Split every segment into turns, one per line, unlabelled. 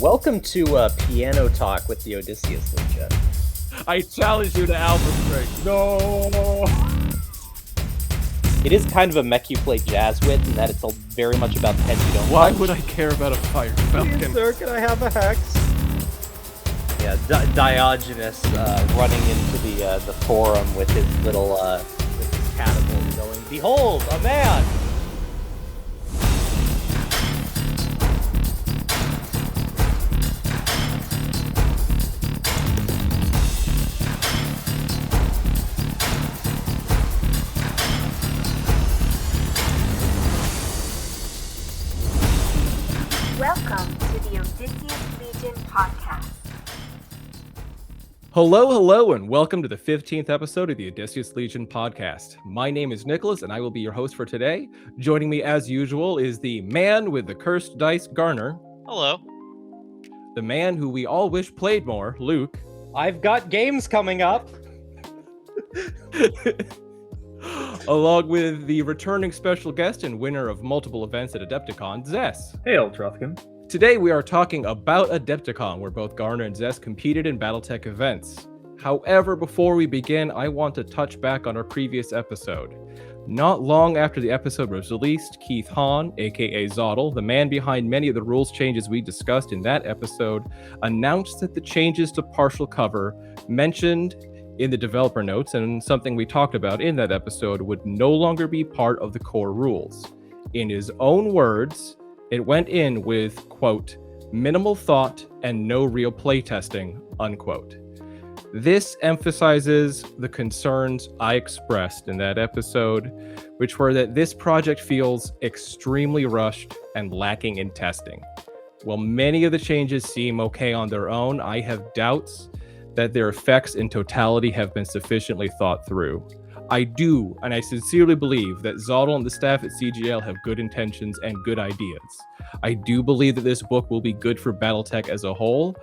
Welcome to Piano Talk with the Odysseus Legion.
I challenge you to alpha string. No!
It is kind of a mech you play jazz with, in that it's very much about the head you don't
Why
touch.
would I care about a fire falcon?
Please, sir, can I have a hex? Yeah, Diogenes running into the forum with his little with his catapult going, "Behold, a man!"
Welcome to the Odysseus Legion Podcast.
Hello, and welcome to the 15th episode of the Odysseus Legion Podcast. My name is Nicholas, and I will be your host for today. Joining me, as usual, is the man with the cursed dice, Garner.
Hello.
The man who we all wish played more, Luke.
I've got games coming up.
Along with the returning special guest and winner of multiple events at Adepticon, Zess.
Hail, Trothkin.
Today we are talking about Adepticon, where both Garner and Zess competed in BattleTech events. However, before we begin, I want to touch back on our previous episode. Not long after the episode was released, Keith Hahn, aka Zottle, the man behind many of the rules changes we discussed in that episode, announced that the changes to partial cover mentioned in the developer notes and something we talked about in that episode would no longer be part of the core rules. In his own words, it went in with, quote, minimal thought and no real playtesting, unquote. This emphasizes the concerns I expressed in that episode, which were that this project feels extremely rushed and lacking in testing. While many of the changes seem okay on their own, I have doubts that their effects in totality have been sufficiently thought through. I do, and I sincerely believe that Zottle and the staff at CGL have good intentions and good ideas. I do believe that this book will be good for BattleTech as a whole,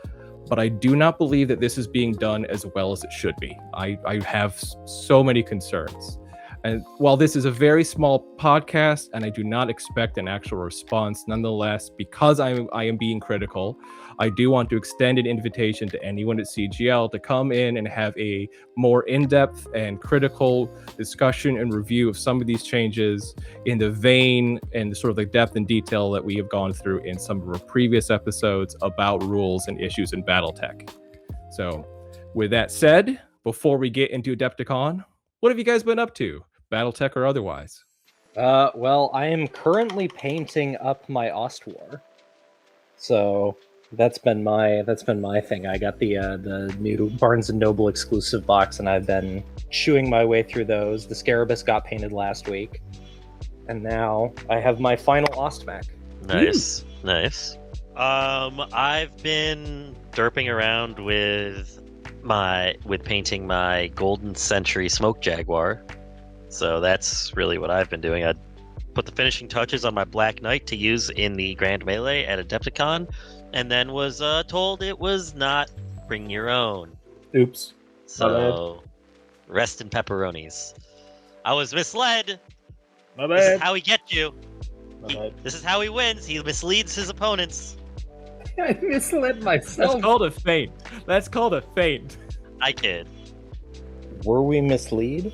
but I do not believe that this is being done as well as it should be. I have so many concerns. And while this is a very small podcast and I do not expect an actual response, nonetheless, because I am being critical, I do want to extend an invitation to anyone at CGL to come in and have a more in-depth and critical discussion and review of some of these changes in the vein and sort of the depth and detail that we have gone through in some of our previous episodes about rules and issues in BattleTech. So with that said, before we get into Adepticon, what have you guys been up to, BattleTech or otherwise?
Well, I am currently painting up my Ostwar. So that's been my thing. I got the new Barnes & Noble exclusive box, and I've been chewing my way through those. The Scarabus got painted last week, and now I have my final Ostmech.
Nice. I've been derping around with painting my Golden Century Smoke Jaguar. So that's really what I've been doing. I put the finishing touches on my Black Knight to use in the Grand Melee at Adepticon, and then was told it was not bring your own.
Oops.
So, rest in pepperonis. I was misled.
My
This is
bad.
how he gets you.
My bad.
This is how he wins. He misleads his opponents.
I misled
That's
myself.
called a feint.
I kid.
Were we mislead?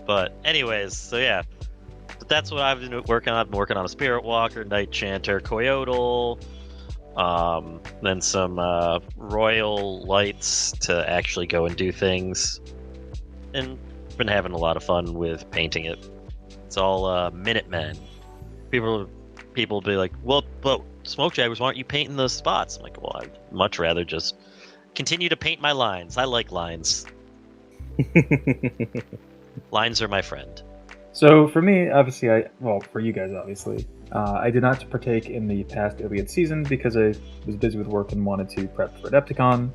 But anyways, so yeah. But that's what I've been working on. I've been working on a Spirit Walker, Night Chanter, Coyotel, then some Royal Lights to actually go and do things. And been having a lot of fun with painting it. It's all Minutemen. People be like, well, but Smoke Jaguars, why aren't you painting those spots? I'm like, well, I'd much rather just continue to paint my lines. I like lines. Lines are my friend.
So for me, obviously, for you guys, obviously, I did not partake in the past Iliad season because I was busy with work and wanted to prep for Adepticon.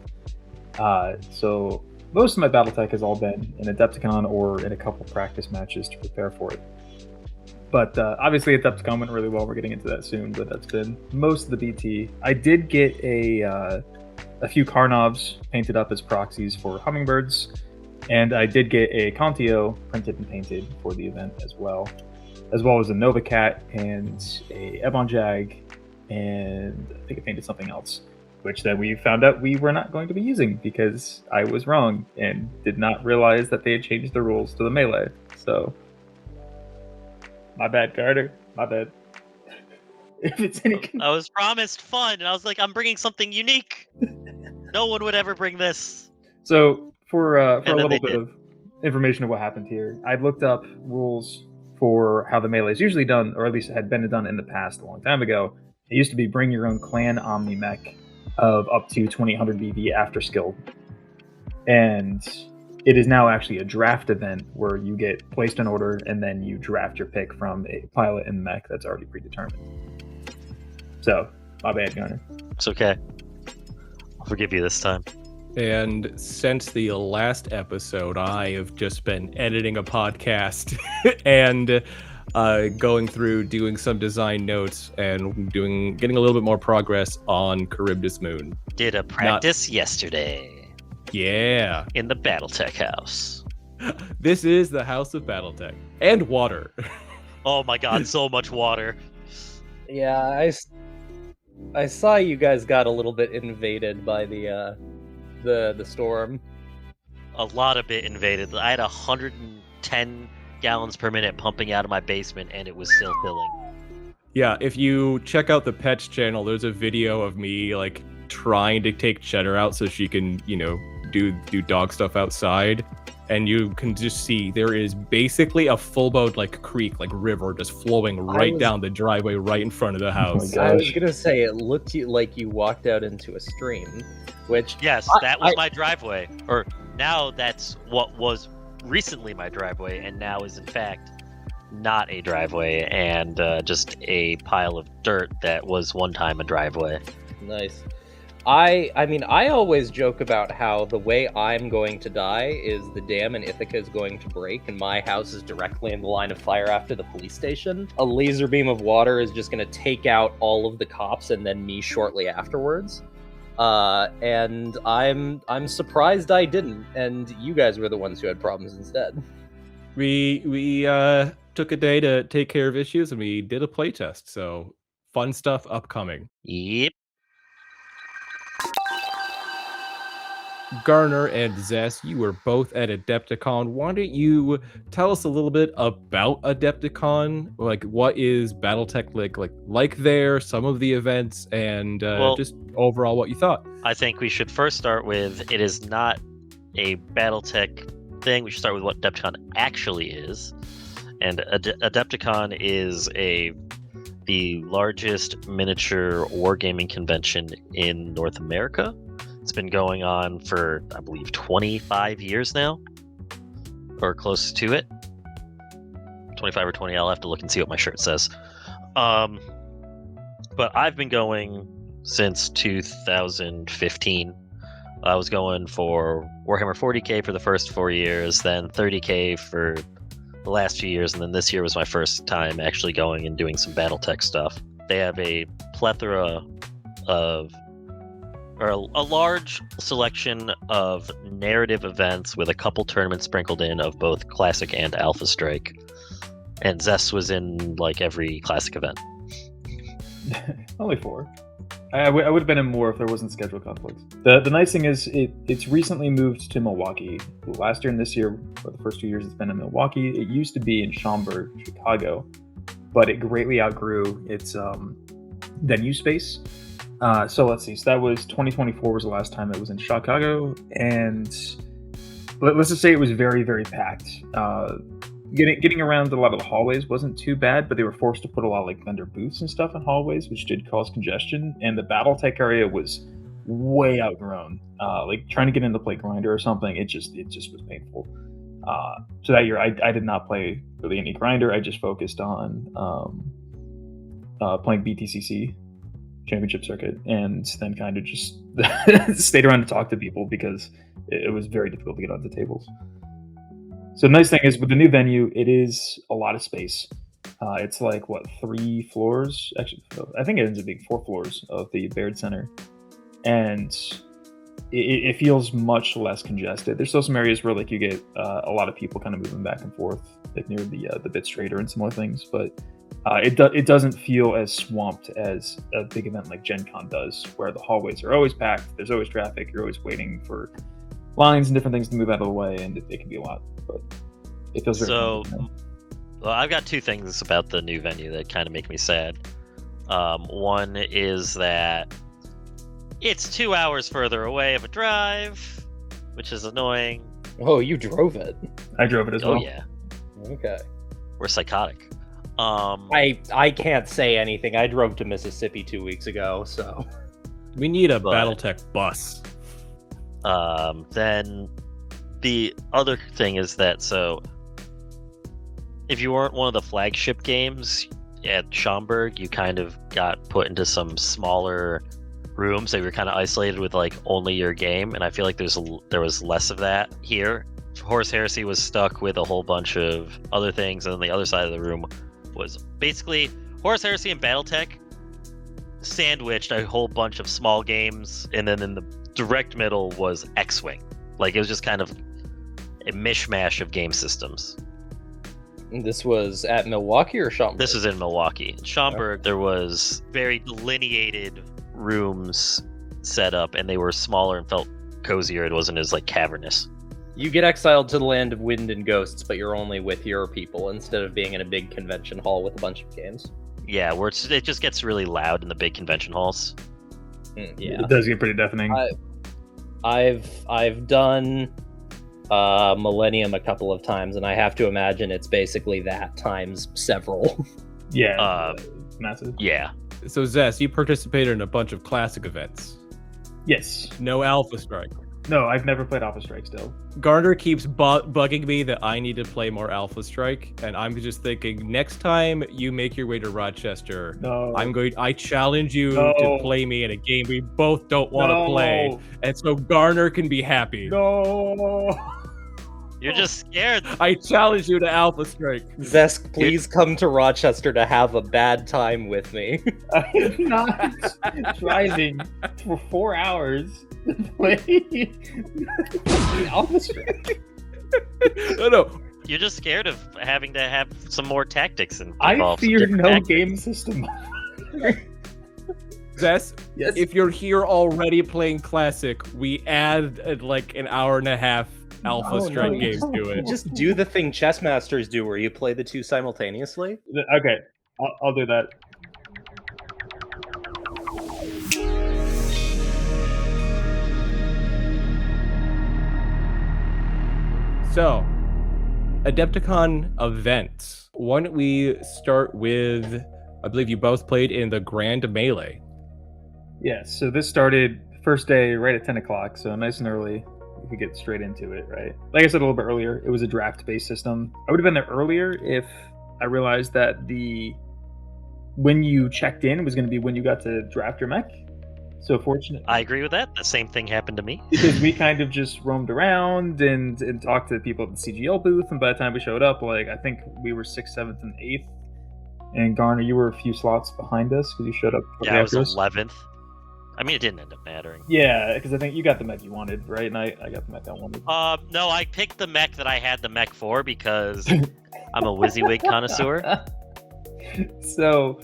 So most of my BattleTech has all been in Adepticon or in a couple practice matches to prepare for it. But obviously Adepticon went really well. We're getting into that soon, but that's been most of the BT. I did get a few Carnobs painted up as proxies for hummingbirds, and I did get a Contio printed and painted for the event as well as a Nova Cat and a Ebon Jag and I think I painted something else, which then we found out we were not going to be using because I was wrong and did not realize that they had changed the rules to the melee. So, my bad, Carter. My bad. If it's any,
I was promised fun, and I was like, I'm bringing something unique. No one would ever bring this.
So for a
And then
little
they
bit
did.
of information of what happened here, I've looked up rules for how the melee is usually done, or at least had been done in the past a long time ago. It used to be bring your own clan Omni mech of up to 2000 BV after skill, and it is now actually a draft event where you get placed in order and then you draft your pick from a pilot and mech that's already predetermined. So, my bad, Garner.
It's okay. I'll forgive you this time.
And since the last episode, I have just been editing a podcast and going through doing some design notes and getting a little bit more progress on Charybdis Moon.
Did a practice yesterday
Yeah.
in the BattleTech house.
This is the House of BattleTech. And water.
Oh my god, so much water.
Yeah, I saw you guys got a little bit invaded by the storm.
A lot of it invaded. I had 110 gallons per minute pumping out of my basement, and it was still filling.
Yeah, if you check out the Pets channel, there's a video of me like trying to take Cheddar out so she can, do dog stuff outside. And you can just see there is basically a full-blown like creek, like river, just flowing right down the driveway right in front of the house.
God.
I was gonna say it looked like you walked out into a stream, which
Yes, that was my driveway. Or now that's what was recently my driveway, and now is in fact not a driveway and just a pile of dirt that was one time a driveway.
Nice. I mean, I always joke about how the way I'm going to die is the dam in Ithaca is going to break, and my house is directly in the line of fire after the police station. A laser beam of water is just going to take out all of the cops and then me shortly afterwards. And I'm surprised I didn't, and you guys were the ones who had problems instead.
We took a day to take care of issues, and we did a playtest. So fun stuff upcoming.
Yep.
Garner and Zess, you were both at Adepticon. Why don't you tell us a little bit about Adepticon? Like, what is BattleTech like there, some of the events, and just overall what you thought?
I think we should first start with it is not a BattleTech thing. We should start with what Adepticon actually is. And Adepticon is the largest miniature wargaming convention in North America. It's been going on for, I believe, 25 years now, or close to it. 25 or 20, I'll have to look and see what my shirt says. But I've been going since 2015. I was going for Warhammer 40k for the first 4 years, then 30k for the last few years, and then this year was my first time actually going and doing some BattleTech stuff. They have a plethora of a large selection of narrative events with a couple tournaments sprinkled in of both Classic and Alpha Strike. And Zess was in like every Classic event.
Only 4. I would have been in more if there wasn't schedule conflicts. The nice thing is it's recently moved to Milwaukee. Last year and this year, for the first 2 years, it's been in Milwaukee. It used to be in Schaumburg, Chicago, but it greatly outgrew its venue space. So let's see. So that was 2024 was the last time it was in Chicago, and let's just say it was very, very packed. Getting around a lot of the hallways wasn't too bad, but they were forced to put a lot of like vendor booths and stuff in hallways, which did cause congestion. And the BattleTech area was way outgrown. Like trying to get into Play Grinder or something, it just was painful. So that year, I did not play really any Grinder. I just focused on playing BTCC. Championship circuit, and then kind of just stayed around to talk to people because it was very difficult to get onto tables. So the nice thing is with the new venue, it is a lot of space. It's like 3 floors? Actually, I think it ends up being 4 floors of the Baird Center, and it feels much less congested. There's still some areas where like you get a lot of people kind of moving back and forth, like near the Bits Trader and similar things, but It doesn't feel as swamped as a big event like Gen Con does, where the hallways are always packed, there's always traffic, you're always waiting for lines and different things to move out of the way, and it can be a lot. But it feels very
Well, I've got two things about the new venue that kind of make me sad. One is that it's 2 hours further away of a drive, which is annoying.
Oh, you drove it.
I drove it as well.
Oh yeah,
Okay.
we're psychotic.
I can't say anything. I drove to Mississippi 2 weeks ago, so
We need a
But-
BattleTech bus.
Then the other thing is that, so if you weren't one of the flagship games at Schaumburg, you kind of got put into some smaller rooms. They were kind of isolated with like only your game, and I feel like there was less of that here. Horse Heresy was stuck with a whole bunch of other things, and then the other side of the room was basically Horse Heresy and BattleTech sandwiched a whole bunch of small games, and then in the direct middle was X-Wing. Like, it was just kind of a mishmash of game systems.
this was at Milwaukee or Schaumburg?
This is in Milwaukee. In Schaumburg, there was very delineated rooms set up, and they were smaller and felt cozier. It wasn't as like cavernous.
You get exiled to the land of wind and ghosts, but you're only with your people instead of being in a big convention hall with a bunch of games.
Yeah, where it just gets really loud in the big convention halls.
Yeah.
It does get pretty deafening.
I've done Millennium a couple of times, and I have to imagine it's basically that times several.
Yeah, massive.
Yeah.
So Zess, you participated in a bunch of classic events.
Yes.
No Alpha Strike.
No, I've never played Alpha Strike still.
Garner keeps bugging me that I need to play more Alpha Strike, and I'm just thinking next time you make your way to Rochester,
No.
I challenge you
No.
to play me in a game we both don't want to play, and so Garner can be happy.
No.
You're just scared.
I challenge you to Alpha Strike.
Zesk, please come to Rochester to have a bad time with me.
I am not driving for 4 hours to play Alpha Strike.
No.
You're just scared of having to have some more tactics and
I
involve some
fear
different
no
tactics.
game system.
Zess,
Yes.
if you're here already playing Classic, we add like an hour and a half Alpha
No,
Strike
no.
games to it.
Just do the thing chess masters do where you play the two simultaneously.
Okay, I'll do that.
So, Adepticon events. Why don't we start with, I believe you both played in the Grand Melee.
Yeah, so this started first day right at 10 o'clock, so nice and early. We could get straight into it, right? Like I said a little bit earlier, it was a draft-based system. I would have been there earlier if I realized that when you checked in was going to be when you got to draft your mech. So fortunate.
I agree with that. The same thing happened to me.
Because we kind of just roamed around and talked to people at the CGL booth, and by the time we showed up, like, I think we were 6th, 7th, and 8th. And Garner, you were a few slots behind us because you showed up.
Yeah, I was
after us.
11th. I mean, it didn't end up mattering.
Yeah, because I think you got the mech you wanted, right? And I got the mech I wanted.
No, I picked the mech that I had the mech for because I'm a WYSIWYG connoisseur.
So,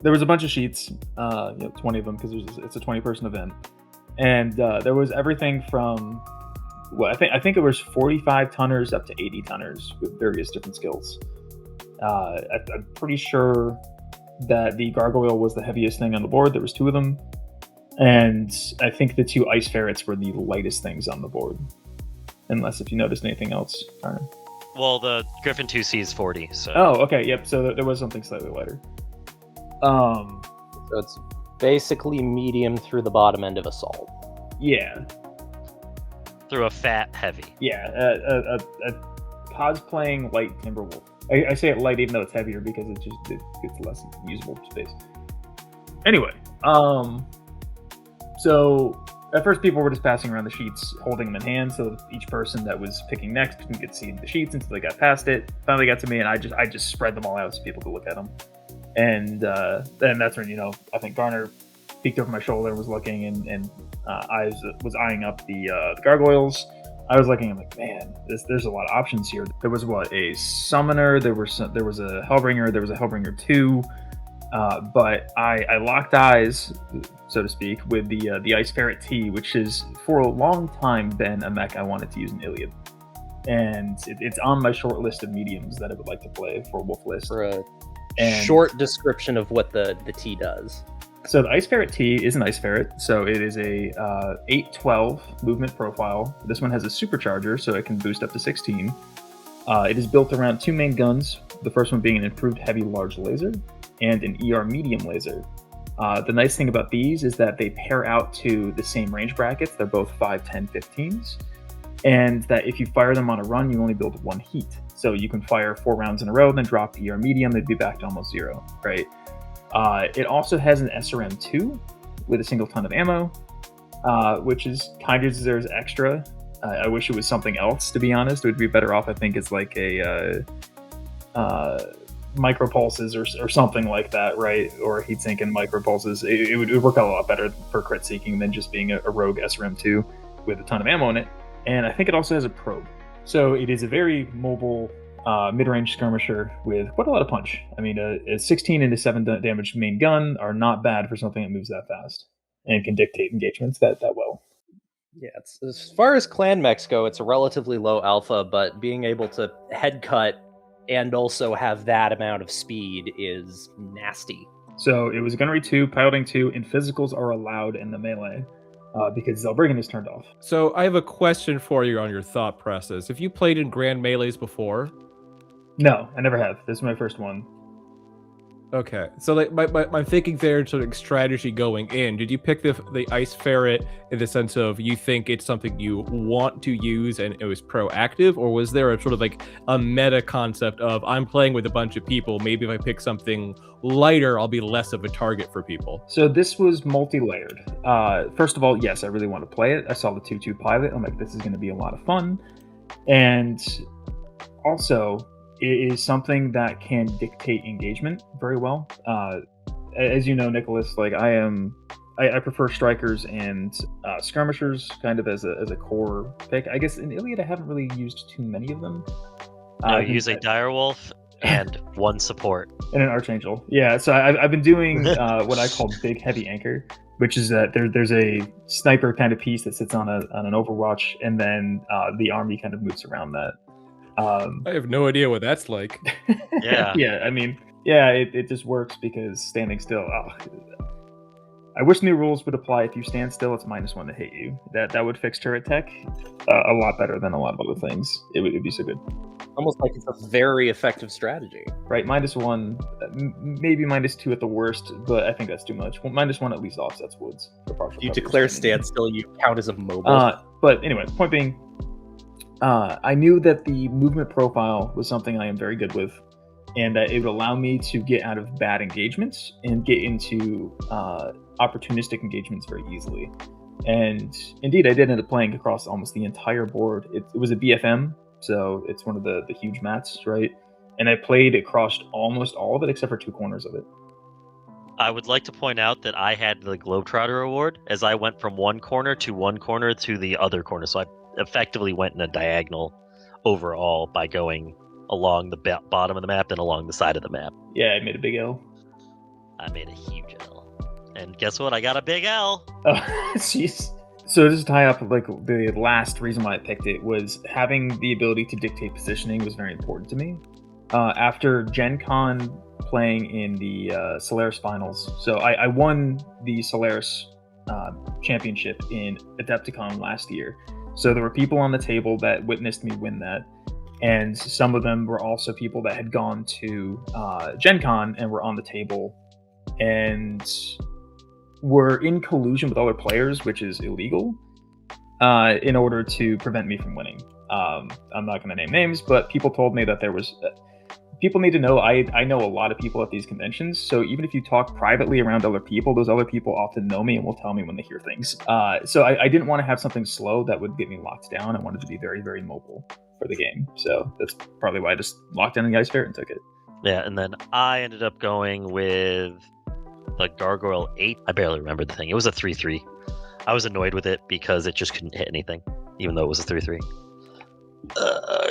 there was a bunch of sheets, 20 of them because it's a 20-person event, and there was everything from, well, I think it was 45 tonners up to 80 tonners with various different skills. I'm pretty sure that the gargoyle was the heaviest thing on the board. There was 2 of them, and I think the 2 ice ferrets were the lightest things on the board, unless if you noticed anything else.
Well, the Griffin 2C is 40, so...
Oh, okay, yep. So there was something slightly lighter.
So it's basically medium through the bottom end of assault.
Yeah,
Through a fat heavy.
yeah. A cosplaying light Timberwolf. I say it light even though it's heavier because it's less usable space. Anyway, so at first people were just passing around the sheets, holding them in hand, so each person that was picking next couldn't get to see the sheets until they got past it. Finally got to me, and I just spread them all out so people could look at them. And then that's when, I think Garner peeked over my shoulder and was looking, and I was eyeing up the gargoyles. I was looking, I'm like, man, there's a lot of options here. There was a summoner, there was a Hellbringer, there was a Hellbringer 2, but I locked eyes, so to speak, with the Ice Ferret T, which has for a long time been a mech I wanted to use in Iliad. And it's on my short list of mediums that I would like to play for Wolf List.
For a short description of what the T does.
So the Ice Ferret T is an Ice Ferret, so it is a 8-12 movement profile. This one has a supercharger, so it can boost up to 16. It is built around 2 main guns, the first one being an improved heavy large laser, and an ER medium laser. The nice thing about these is that they pair out to the same range brackets. They're both 5, 10, 15s. And that if you fire them on a run, you only build 1 heat. So you can fire 4 rounds in a row, then drop ER medium, they'd be back to almost 0, right? It also has an SRM2 with a single ton of ammo, which is kind of deserves extra. I wish it was something else, to be honest. It would be better off, I think, as like a micropulses or something like that, right? Or heatsink and micropulses. It would work out a lot better for crit seeking than just being a rogue SRM2 with a ton of ammo in it. And I think it also has a probe. So it is a very mobile mid-range skirmisher with quite a lot of punch. I mean, a 16 into 7 damage main gun are not bad for something that moves that fast and can dictate engagements that well.
Yeah, it's, as far as clan mechs go, it's a relatively low alpha, but being able to head cut and also have that amount of speed is nasty.
So it was Gunnery 2, Piloting 2, and physicals are allowed in the melee. Because Zelbriggen is turned off.
So I have a question for you on your thought process. Have you played in Grand Melees before?
No, I never have. This is my first one.
Okay, so like my thinking there, sort of strategy going in. Did you pick the Ice Ferret in the sense of you think it's something you want to use and it was proactive, or was there a sort of like a meta concept of I'm playing with a bunch of people, maybe if I pick something lighter, I'll be less of a target for people?
So this was multi-layered. First of all, yes, I really want to play it. I saw the 2-2 pilot. I'm like, this is going to be a lot of fun, and also, it is something that can dictate engagement very well. As you know, Nicholas, like I prefer strikers and skirmishers kind of as a core pick. I guess in Iliad I haven't really used too many of them.
You use a direwolf and 1 support.
And an archangel. Yeah, so I've been doing what I call big heavy anchor, which is that there's a sniper kind of piece that sits on an overwatch, and then the army kind of moves around that.
I have no idea what that's like.
Yeah.
Yeah, I mean, yeah, it just works because standing still. I wish new rules would apply. If you stand still, it's -1 to hit you. That would fix turret tech a lot better than a lot of other things. It'd be so good.
Almost like it's a very effective strategy.
Right, -1, maybe -2 at the worst, but I think that's too much. Well, -1 at least offsets woods. For partial
You
coverage.
declare standstill, you count as a mobile.
But anyway, point being, I knew that the movement profile was something I am very good with, and that it would allow me to get out of bad engagements and get into opportunistic engagements very easily. And indeed, I did end up playing across almost the entire board. It was a BFM, so it's one of the huge mats, right? And I played across almost all of it except for 2 corners of it.
I would like to point out that I had the Globetrotter award as I went from one corner to the other corner. So I effectively went in a diagonal overall by going along the bottom of the map and along the side of the map.
Yeah, I made a big L.
I made a huge L. And guess what? I got a big L.
Oh, jeez. So just to tie up, like, the last reason why I picked it was having the ability to dictate positioning was very important to me. After Gen Con playing in the Solaris finals, so I won the Solaris championship in Adepticon last year. So there were people on the table that witnessed me win that. And some of them were also people that had gone to Gen Con and were on the table and were in collusion with other players, which is illegal, in order to prevent me from winning. I'm not going to name names, but people told me that there was... people need to know I know a lot of people at these conventions, so even if you talk privately around other people, those other people often know me and will tell me when they hear things. So I didn't want to have something slow that would get me locked down. I wanted to be very, very mobile for the game. So that's probably why I just locked down the Ice Ferret and took it.
Yeah, and then I ended up going with the Gargoyle 8. I barely remember the thing. It was a 3-3. I was annoyed with it because it just couldn't hit anything. even though it was a 3/3.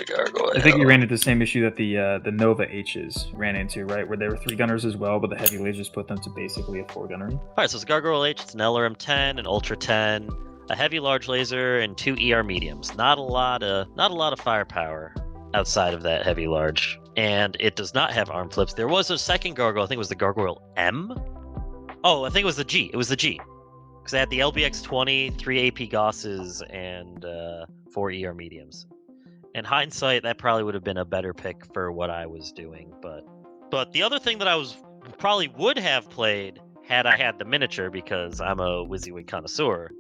Gargoyle.
I think you ran into the same issue that the Nova H's ran into, right? Where there were 3 gunners as well, but the heavy lasers put them to basically a 4 gunnery.
Alright, so it's a Gargoyle H, it's an LRM 10, an Ultra 10, a heavy large laser, and 2 ER mediums. Not a lot of firepower outside of that heavy large. And it does not have arm flips. There was a second Gargoyle, I think it was the Gargoyle M? Oh, I think it was the G. It was the G. Because I had the LBX 20, 3 AP Gosses, and 4 ER mediums. In hindsight, that probably would have been a better pick for what I was doing. But the other thing that I probably would have played had I had the miniature, because I'm a WYSIWYG connoisseur,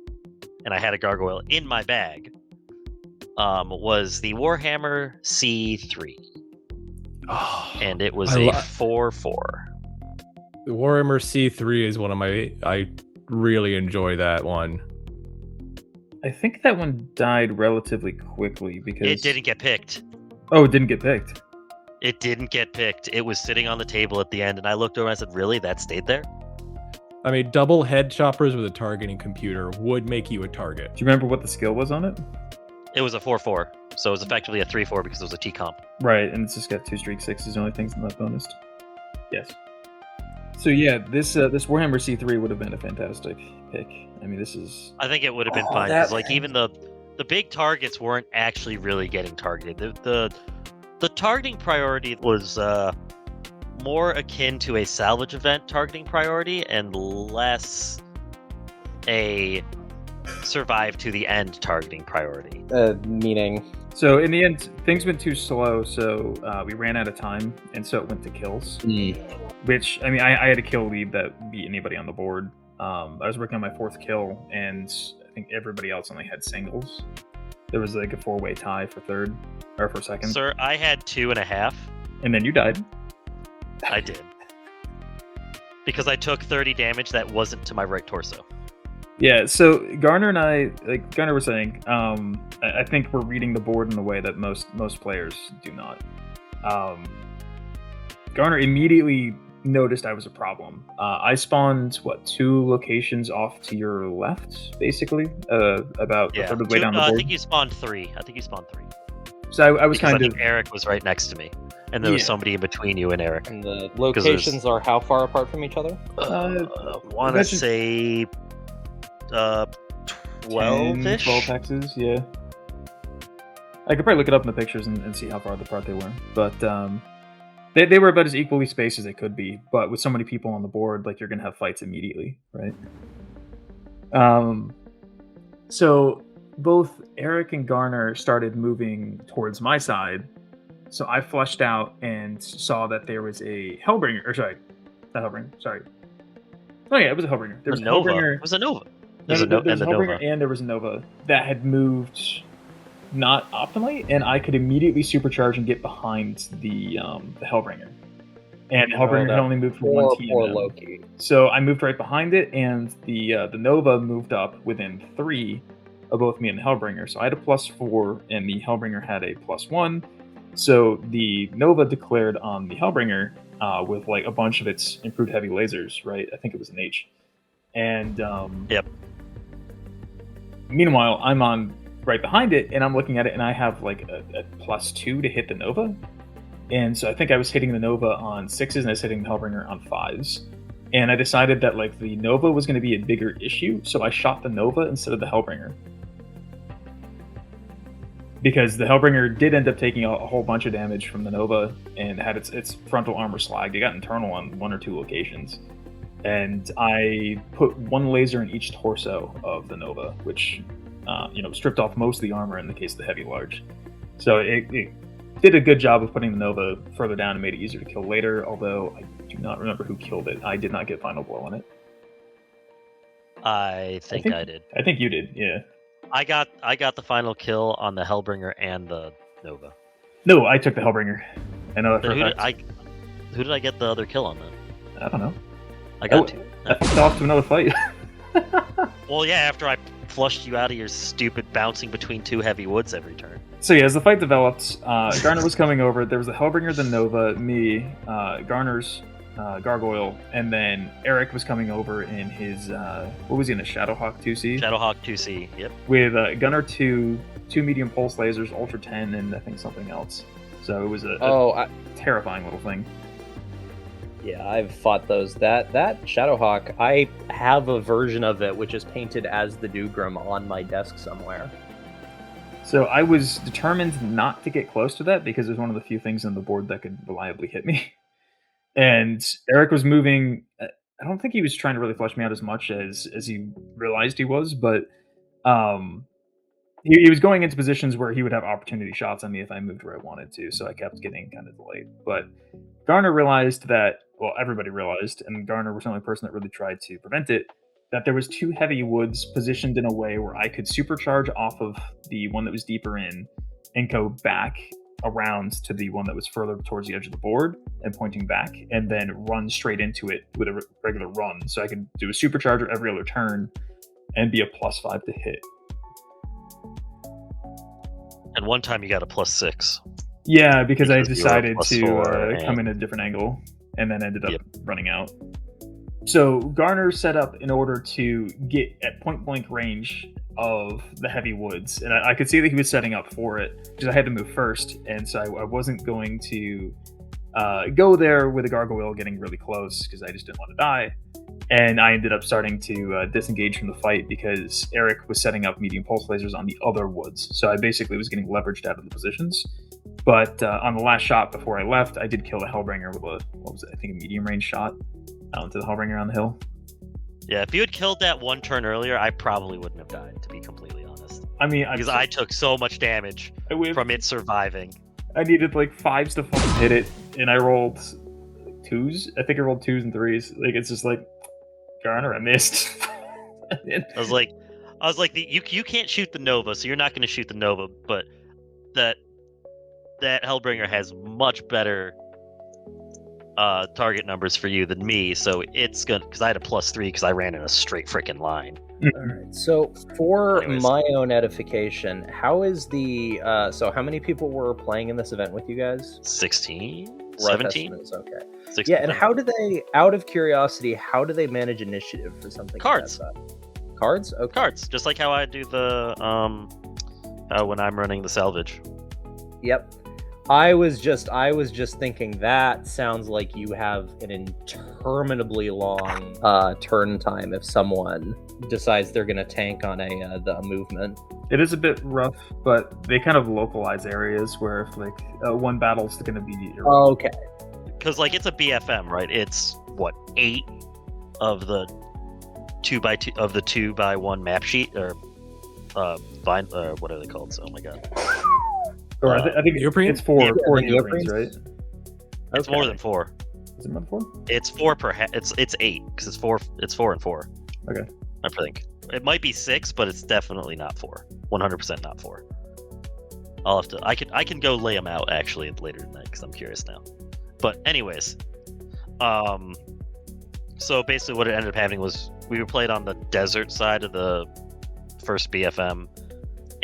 and I had a Gargoyle in my bag, was the Warhammer C3.
Oh,
And it was a 4/4.
The Warhammer C3 is one of my. I really enjoy that one.
I think that one died relatively quickly because
It didn't get picked.
Oh, it didn't get picked.
It didn't get picked. It was sitting on the table at the end, and I looked over and I said, "Really? That stayed there?"
I mean, double head choppers with a targeting computer would make you a target.
Do you remember what the skill was on it?
It was a 4/4, so it was effectively a 3/4 because it was a T comp.
Right, and it's just got 2 streak 6s, the only things not bonused. Yes. So yeah, this Warhammer C3 would have been a fantastic pick. I mean, this is...
I think it would have been
Oh,
fine
that-
because, like, even the big targets weren't actually really getting targeted. The targeting priority was more akin to a salvage event targeting priority and less a survive to the end targeting priority.
Meaning,
So in the end, things went too slow, so we ran out of time, and so it went to kills. Which, I mean, I had a kill lead that beat anybody on the board. I was working on my 4th kill, and I think everybody else only had singles. There was like a 4-way tie for 3rd, or for 2nd.
Sir, I had 2.5.
And then you died.
I did. Because I took 30 damage that wasn't to my right torso.
Yeah, so Garner and I, like Garner was saying, I think we're reading the board in a way that most players do not. Garner immediately noticed I was a problem. I spawned, 2 locations off to your left, basically? About a third of the way down the board?
I think you spawned 3.
So I was
Because
kind
I
of...
think Eric was right next to me. And there was somebody in between you and Eric.
and the locations are how far apart from each other?
Want to
that's just-
say 12-ish?
12 hexes, yeah. I could probably look it up in the pictures and see how far apart they were. But they were about as equally spaced as they could be. But with so many people on the board, like, you're going to have fights immediately, right? So both Eric and Garner started moving towards my side. So I flushed out and saw that there was a Hellbringer. Or sorry, not Hellbringer, sorry. Oh yeah, it was a Hellbringer. There was a
Nova.
Hellbringer.
It was a Nova.
There was a
and the
Hellbringer
Nova.
and there was a Nova that had moved not optimally, and I could immediately supercharge and get behind the Hellbringer. And Hellbringer had only moved for one team.
Or Loki.
So I moved right behind it, and the Nova moved up within 3 of both me and the Hellbringer. So I had a +4, and the Hellbringer had a +1. So the Nova declared on the Hellbringer with like a bunch of its improved heavy lasers, right? I think it was an H. And
Yep.
Meanwhile, I'm on right behind it, and I'm looking at it, and I have like a +2 to hit the Nova. And so I think I was hitting the Nova on 6s, and I was hitting the Hellbringer on 5s. And I decided that like the Nova was going to be a bigger issue, so I shot the Nova instead of the Hellbringer. Because the Hellbringer did end up taking a whole bunch of damage from the Nova and had its frontal armor slagged. It got internal on 1 or 2 locations. And I put 1 laser in each torso of the Nova, which stripped off most of the armor in the case of the heavy large. So it did a good job of putting the Nova further down and made it easier to kill later, although I do not remember who killed it. I did not get final blow on it.
I think I did.
I think you did, yeah.
I got the final kill on the Hellbringer and the Nova.
No, I took the Hellbringer. I know that for
Then
a fact.
who did I get the other kill on then?
I don't know.
I got 2.
I fucked off to another fight.
Well, yeah, after I flushed you out of your stupid bouncing between 2 heavy woods every turn.
So yeah, as the fight developed, Garner was coming over. There was the Hellbringer, the Nova, me, Garner's gargoyle, and then Eric was coming over in his what was he in, a Shadowhawk 2C?
Shadowhawk 2C, yep.
With Gunner 2, 2 medium pulse lasers, Ultra 10, and I think something else. So it was a terrifying little thing.
Yeah, I've fought those. That Shadowhawk, I have a version of it which is painted as the Dugram on my desk somewhere.
So I was determined not to get close to that because it was one of the few things on the board that could reliably hit me. And Eric was moving. I don't think he was trying to really flush me out as much as he realized he was, but he was going into positions where he would have opportunity shots on me if I moved where I wanted to, so I kept getting kind of delayed. But Garner realized that, well, everybody realized, and Garner was the only person that really tried to prevent it, that there was 2 heavy woods positioned in a way where I could supercharge off of the one that was deeper in and go back around to the one that was further towards the edge of the board and pointing back, and then run straight into it with a regular run. So I could do a supercharger every other turn and be a +5 to hit.
And one time you got a +6.
Yeah, because I
Because you were
decided to
+4
come in a different angle and then ended up running out. So Garner set up in order to get at point blank range of the heavy woods, and I could see that he was setting up for it because I had to move first, and so I wasn't going to go there with a gargoyle getting really close because I just didn't want to die. And I ended up starting to disengage from the fight because Eric was setting up medium pulse lasers on the other woods, so I basically was getting leveraged out of the positions. But on the last shot before I left, I did kill the Hellbringer with a medium range shot to the Hellbringer on the hill.
Yeah, if you had killed that one turn earlier, I probably wouldn't have died, to be completely honest.
I mean,
because I took so much damage from it surviving.
I needed like 5s to fucking hit it, and I rolled 2s. I think I rolled 2s and 3s. Like, it's just like, Garner, I missed.
I was like, you can't shoot the Nova, so you're not going to shoot the Nova, but that Hellbringer has much better target numbers for you than me, so it's gonna, because I had a +3 because I ran in a straight freaking line.
All right. So for my own edification, how is the so how many people were playing in this event with you guys?
16,
Rough
17.
estimates, okay.
16.
Yeah, and how do they, out of curiosity, how do they manage initiative for something
Cards.
like that? Cards? Okay.
Cards, just like how I do the when I'm running the salvage.
Yep. I was just thinking that sounds like you have an interminably long turn time if someone decides they're going to tank on a movement.
It is a bit rough, but they kind of localize areas where if like one battle's going to be.
Oh, okay.
Because like it's a BFM, right? It's what, 8 of the 2x2 of the 2x1 map sheet or what are they called? Oh my god.
Or I think it's 4 neoprenes, right?
It's more than 4.
Is it more than 4?
It's 4 per it's 8 because it's 4 and 4.
Okay.
I think it might be 6, but it's definitely not 4. 100% not 4. I'll have to. I can go lay them out actually later tonight because I'm curious now. But anyways, so basically what it ended up happening was we were played on the desert side of the first BFM,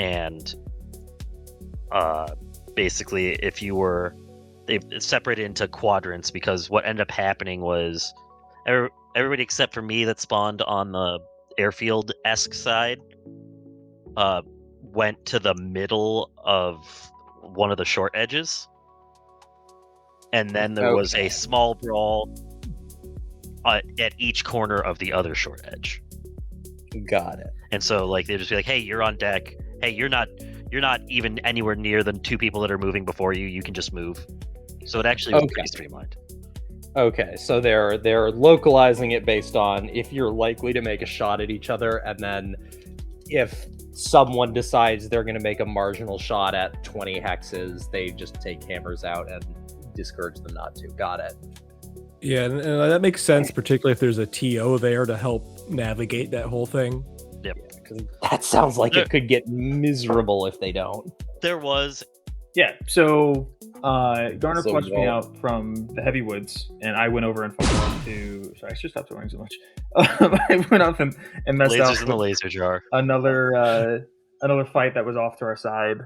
and basically if you were, they separated into quadrants because what ended up happening was everybody except for me that spawned on the airfield-esque side went to the middle of one of the short edges, and then there was a small brawl at each corner of the other short edge.
Got it.
And so like they'd just be like, hey, you're on deck, hey, you're not even anywhere near the 2 people that are moving before you can just move. So it actually was pretty streamlined.
Okay, so they're localizing it based on if you're likely to make a shot at each other, and then if someone decides they're going to make a marginal shot at 20 hexes, they just take hammers out and discourage them not to. Got it.
Yeah, and that makes sense, particularly if there's a TO there to help navigate that whole thing.
Yep.
That sounds like it could get miserable if they don't.
There was.
Yeah, so Garner flushed me out from the heavy woods, and I went over and fucking went to. Sorry, I should stop swearing so much. I went up and messed up.
Lasers in the laser jar.
Another fight that was off to our side.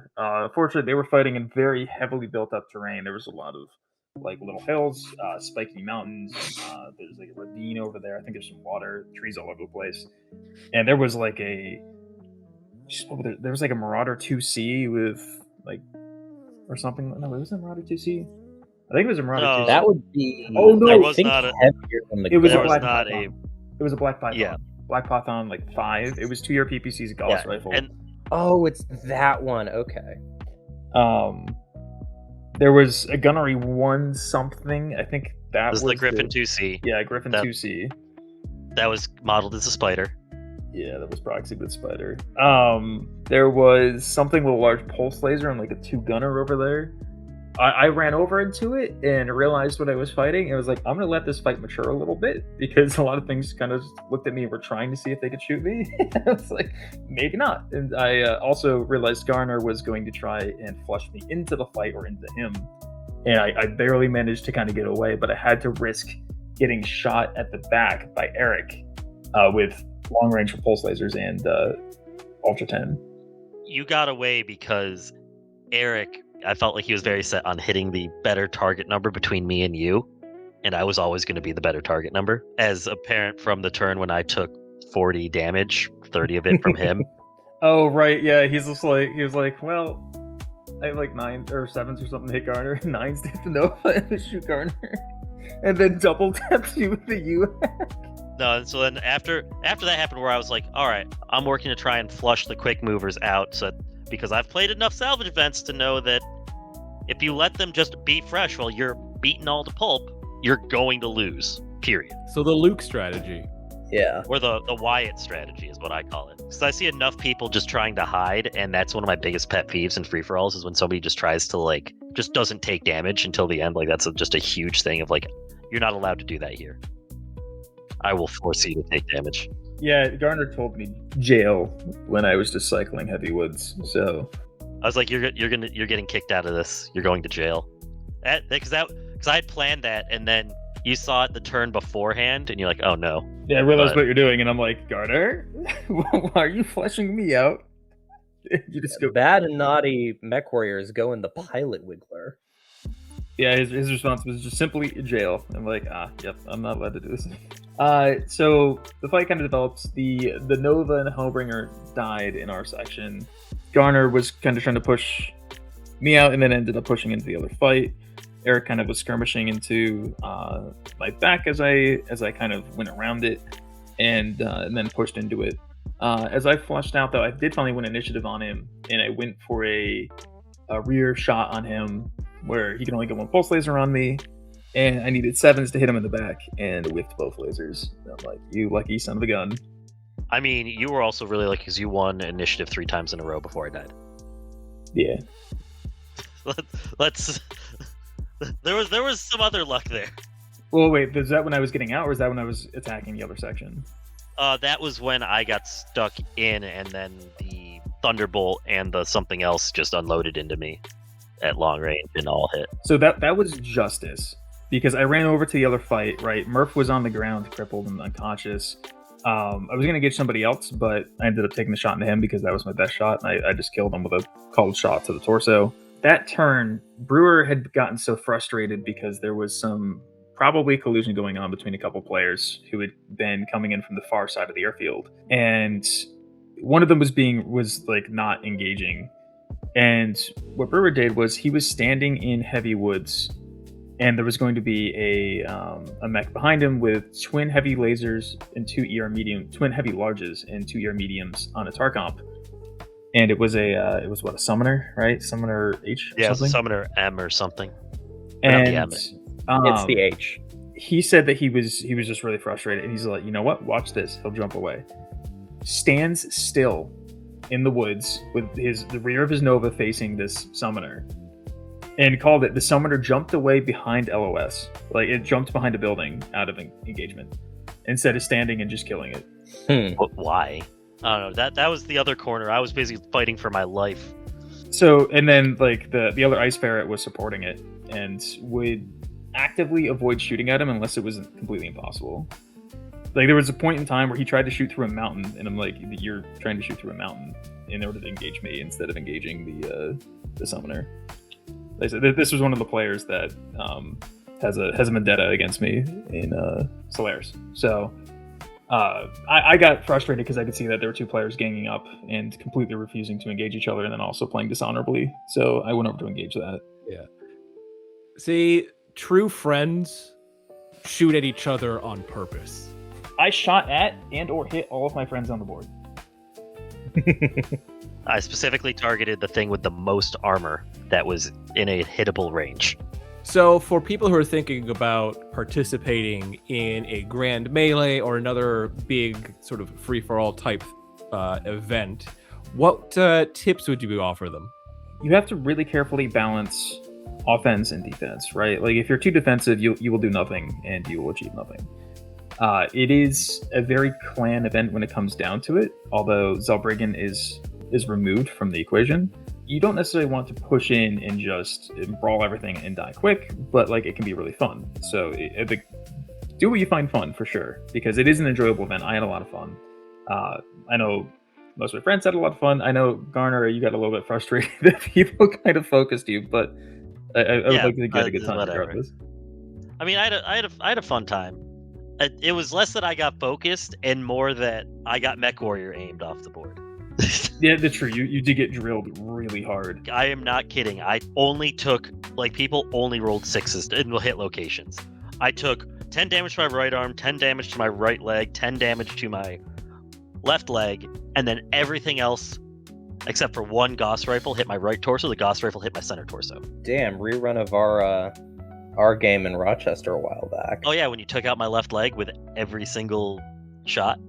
Fortunately, they were fighting in very heavily built up terrain. There was a lot of like little hills, spiky mountains. There's like a ravine over there. I think there's some water, trees all over the place. And there was like a Marauder 2C with like or something. No, it was a Marauder 2C. I think it was a Marauder 2C.
That would be.
Oh, no,
I
there
was
think
not a-
heavier than the.
It was
There
a
was
Black
not
Python. It was a Black Python.
Yeah.
Black Python like 5. It was 2-year PPC's Gauss rifle.
and
Oh, it's that one. Okay.
There was a gunnery 1 something. I think that
this
was
is the Griffin 2C.
Yeah, Griffin
That-
2C.
That was modeled as a spider.
Yeah, that was proxy with Spider. There was something with a large pulse laser and like a 2-gunner over there. I ran over into it and realized what I was fighting. I was like, I'm gonna let this fight mature a little bit because a lot of things kind of looked at me and were trying to see if they could shoot me. I was like, maybe not. And I also realized Garner was going to try and flush me into the fight or into him. And I barely managed to kind of get away, but I had to risk getting shot at the back by Eric with long range pulse lasers and Ultra 10.
You got away because Eric, I felt like he was very set on hitting the better target number between me and you, and I was always going to be the better target number. As apparent from the turn when I took 40 damage, 30 of it from him.
Oh right, yeah. He was like, well, I have like 9s or 7s or something to hit Garner, 9s to hit the Nova and shoot Garner, and then double tapped you with the U.
No, and so then after that happened, where I was like, all right, I'm working to try and flush the quick movers out, because I've played enough salvage events to know that if you let them just be fresh while you're beating all to pulp, you're going to lose. Period.
So the Luke strategy.
Yeah.
Or the Wyatt strategy is what I call it. Because I see enough people just trying to hide, and that's one of my biggest pet peeves in free-for-alls is when somebody just tries to, just doesn't take damage until the end. Like, that's just a huge thing of, you're not allowed to do that here. I will force you to take damage.
Yeah, Garner told me jail when I was just cycling heavy woods. So
I was like, you're getting kicked out of this. You're going to jail. Because I had planned that, and then you saw it the turn beforehand, and you're like, oh no.
yeah, I realized what you're doing, and I'm like, Garner, why are you fleshing me out? You just go.
Bad and naughty mech warriors go in the pilot wiggler.
Yeah, his response was just simply jail. I'm like, yep, I'm not allowed to do this. So the fight kind of develops. The Nova and Hellbringer died in our section. Garner was kind of trying to push me out, and then ended up pushing into the other fight. Eric kind of was skirmishing into my back as I kind of went around it, and then pushed into it. As I flushed out, though, I did finally win initiative on him, and I went for a rear shot on him where he can only get 1 pulse laser on me, and I needed 7s to hit him in the back, and whiffed both lasers. And I'm like, you lucky son of a gun.
I mean, you were also really lucky because you won initiative 3 times in a row before I died.
Yeah.
Let's. There was some other luck there.
Well, wait, was that when I was getting out, or was that when I was attacking the other section?
That was when I got stuck in, and then the Thunderbolt and the something else just unloaded into me at long range and all hit.
So that was justice, because I ran over to the other fight, right? Murph was on the ground, crippled and unconscious. I was going to get somebody else, but I ended up taking the shot into him because that was my best shot, and I just killed him with a cold shot to the torso. That turn, Brewer had gotten so frustrated because there was some probably collusion going on between a couple players who had been coming in from the far side of the airfield, and one of them was not engaging. And what Brewer did was he was standing in heavy woods, and there was going to be a mech behind him with twin heavy lasers and twin heavy larges and 2 ER mediums on its Arcomp. And it was a summoner, right? Summoner H.
Yeah,
something?
Summoner M or something.
And
It's the H.
He said that he was just really frustrated, and he's like, you know what? Watch this. He'll jump away. Stands still in the woods with the rear of his Nova facing this summoner, and called it. The summoner jumped away behind LOS, like it jumped behind a building out of engagement, instead of standing and just killing it.
But why? I don't know. That was the other corner. I was basically fighting for my life.
So, and then like the other Ice Ferret was supporting it and would actively avoid shooting at him unless it was completely impossible. Like there was a point in time where he tried to shoot through a mountain, and I'm like, you're trying to shoot through a mountain in order to engage me instead of engaging the summoner. They said this was one of the players that has a vendetta against me in Solaris. So I got frustrated because I could see that there were two players ganging up and completely refusing to engage each other, and then also playing dishonorably. So I went over to engage that.
Yeah. See, true friends shoot at each other on purpose.
I shot at and or hit all of my friends on the board.
I specifically targeted the thing with the most armor that was in a hittable range.
So for people who are thinking about participating in a grand melee or another big sort of free-for-all type event, what tips would you offer them?
You have to really carefully balance offense and defense, right? Like if you're too defensive, you will do nothing and you will achieve nothing. It is a very clan event when it comes down to it, although Zellbriggen is removed from the equation. You don't necessarily want to push in and just brawl everything and die quick, but like it can be really fun. So do what you find fun for sure, because it is an enjoyable event. I had a lot of fun. I know most of my friends had a lot of fun. I know, Garner, you got a little bit frustrated that people kind of focused you, but I would like to get a good time regardless.
I mean, I had a fun time. It was less that I got focused and more that I got Mech Warrior aimed off the board.
Yeah, that's true. You did get drilled really hard.
I am not kidding. I only took, like, people only rolled 6s in hit locations. I took 10 damage to my right arm, 10 damage to my right leg, 10 damage to my left leg, and then everything else, except for one Gauss rifle, hit my right torso. The Gauss rifle hit my center torso.
Damn, rerun of our game in Rochester a while back.
Oh yeah, when you took out my left leg with every single shot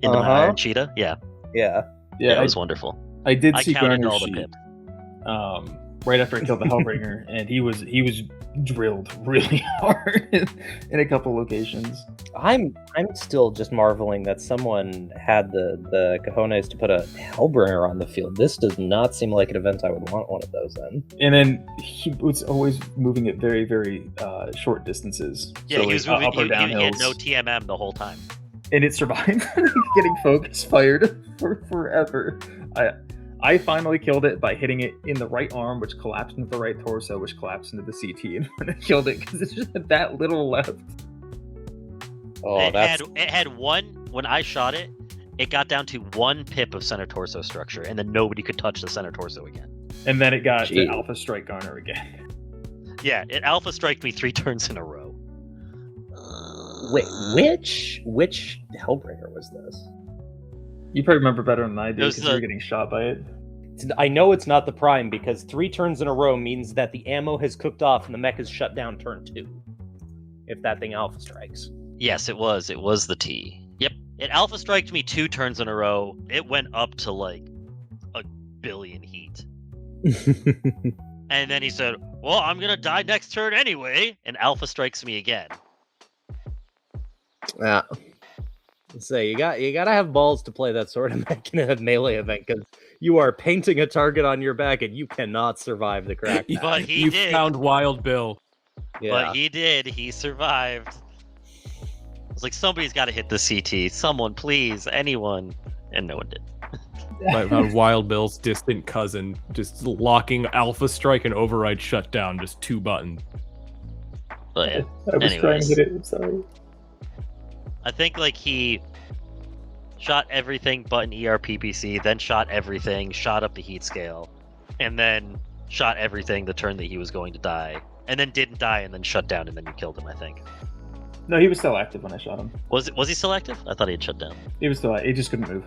into my Iron Cheetah. Yeah, it was wonderful.
I did
I
see
counted
Garner's
all the
sheet,
pips.
right after I killed the Hellbringer, and he was drilled really hard in a couple locations.
I'm still just marveling that someone had the cojones to put a Hellbringer on the field. This does not seem like an event I would want one of those in.
And then he was always moving at very, very short distances.
Yeah,
so
he was
like,
moving.
up or down
He had
hills.
no TMM the whole time.
And it survived getting focus fired for forever. I finally killed it by hitting it in the right arm, which collapsed into the right torso, which collapsed into the CT, and when I killed it because it's just that little left.
Oh,
it had one. When I shot it, it got down to 1 pip of center torso structure, and then nobody could touch the center torso again.
And then it got to Alpha Strike Garner again.
Yeah, it Alpha Striked me 3 turns in a row.
Wait, which Hellbringer was this?
You probably remember better than I do
It was
because you were getting shot by it.
I know it's not the Prime because 3 turns in a row means that the ammo has cooked off and the mech is shut down turn 2. If that thing Alpha strikes.
Yes, it was. It was the T. Yep. It Alpha Striked me 2 turns in a row. It went up to like 1 billion heat. And then he said, well, I'm going to die next turn anyway. And Alpha Strikes me again.
Yeah. So you gotta have balls to play that sort of mech in a melee event because you are painting a target on your back and you cannot survive the crack.
But he
You
did.
found Wild Bill.
Yeah.
But he did. He survived. I was like, somebody's got to hit the CT. Someone, please. Anyone. And no one did.
I found Wild Bill's distant cousin, just locking Alpha Strike and Override Shutdown, just 2 buttons.
But yeah.
I was trying to hit it. I'm sorry.
I think like he shot everything but an ERPPC, then shot everything, shot up the heat scale, and then shot everything the turn that he was going to die, and then didn't die, and then shut down, and then you killed him, I think.
No, he was still active when I shot him.
Was he still active? I thought he had shut down.
He was still active. He just couldn't move.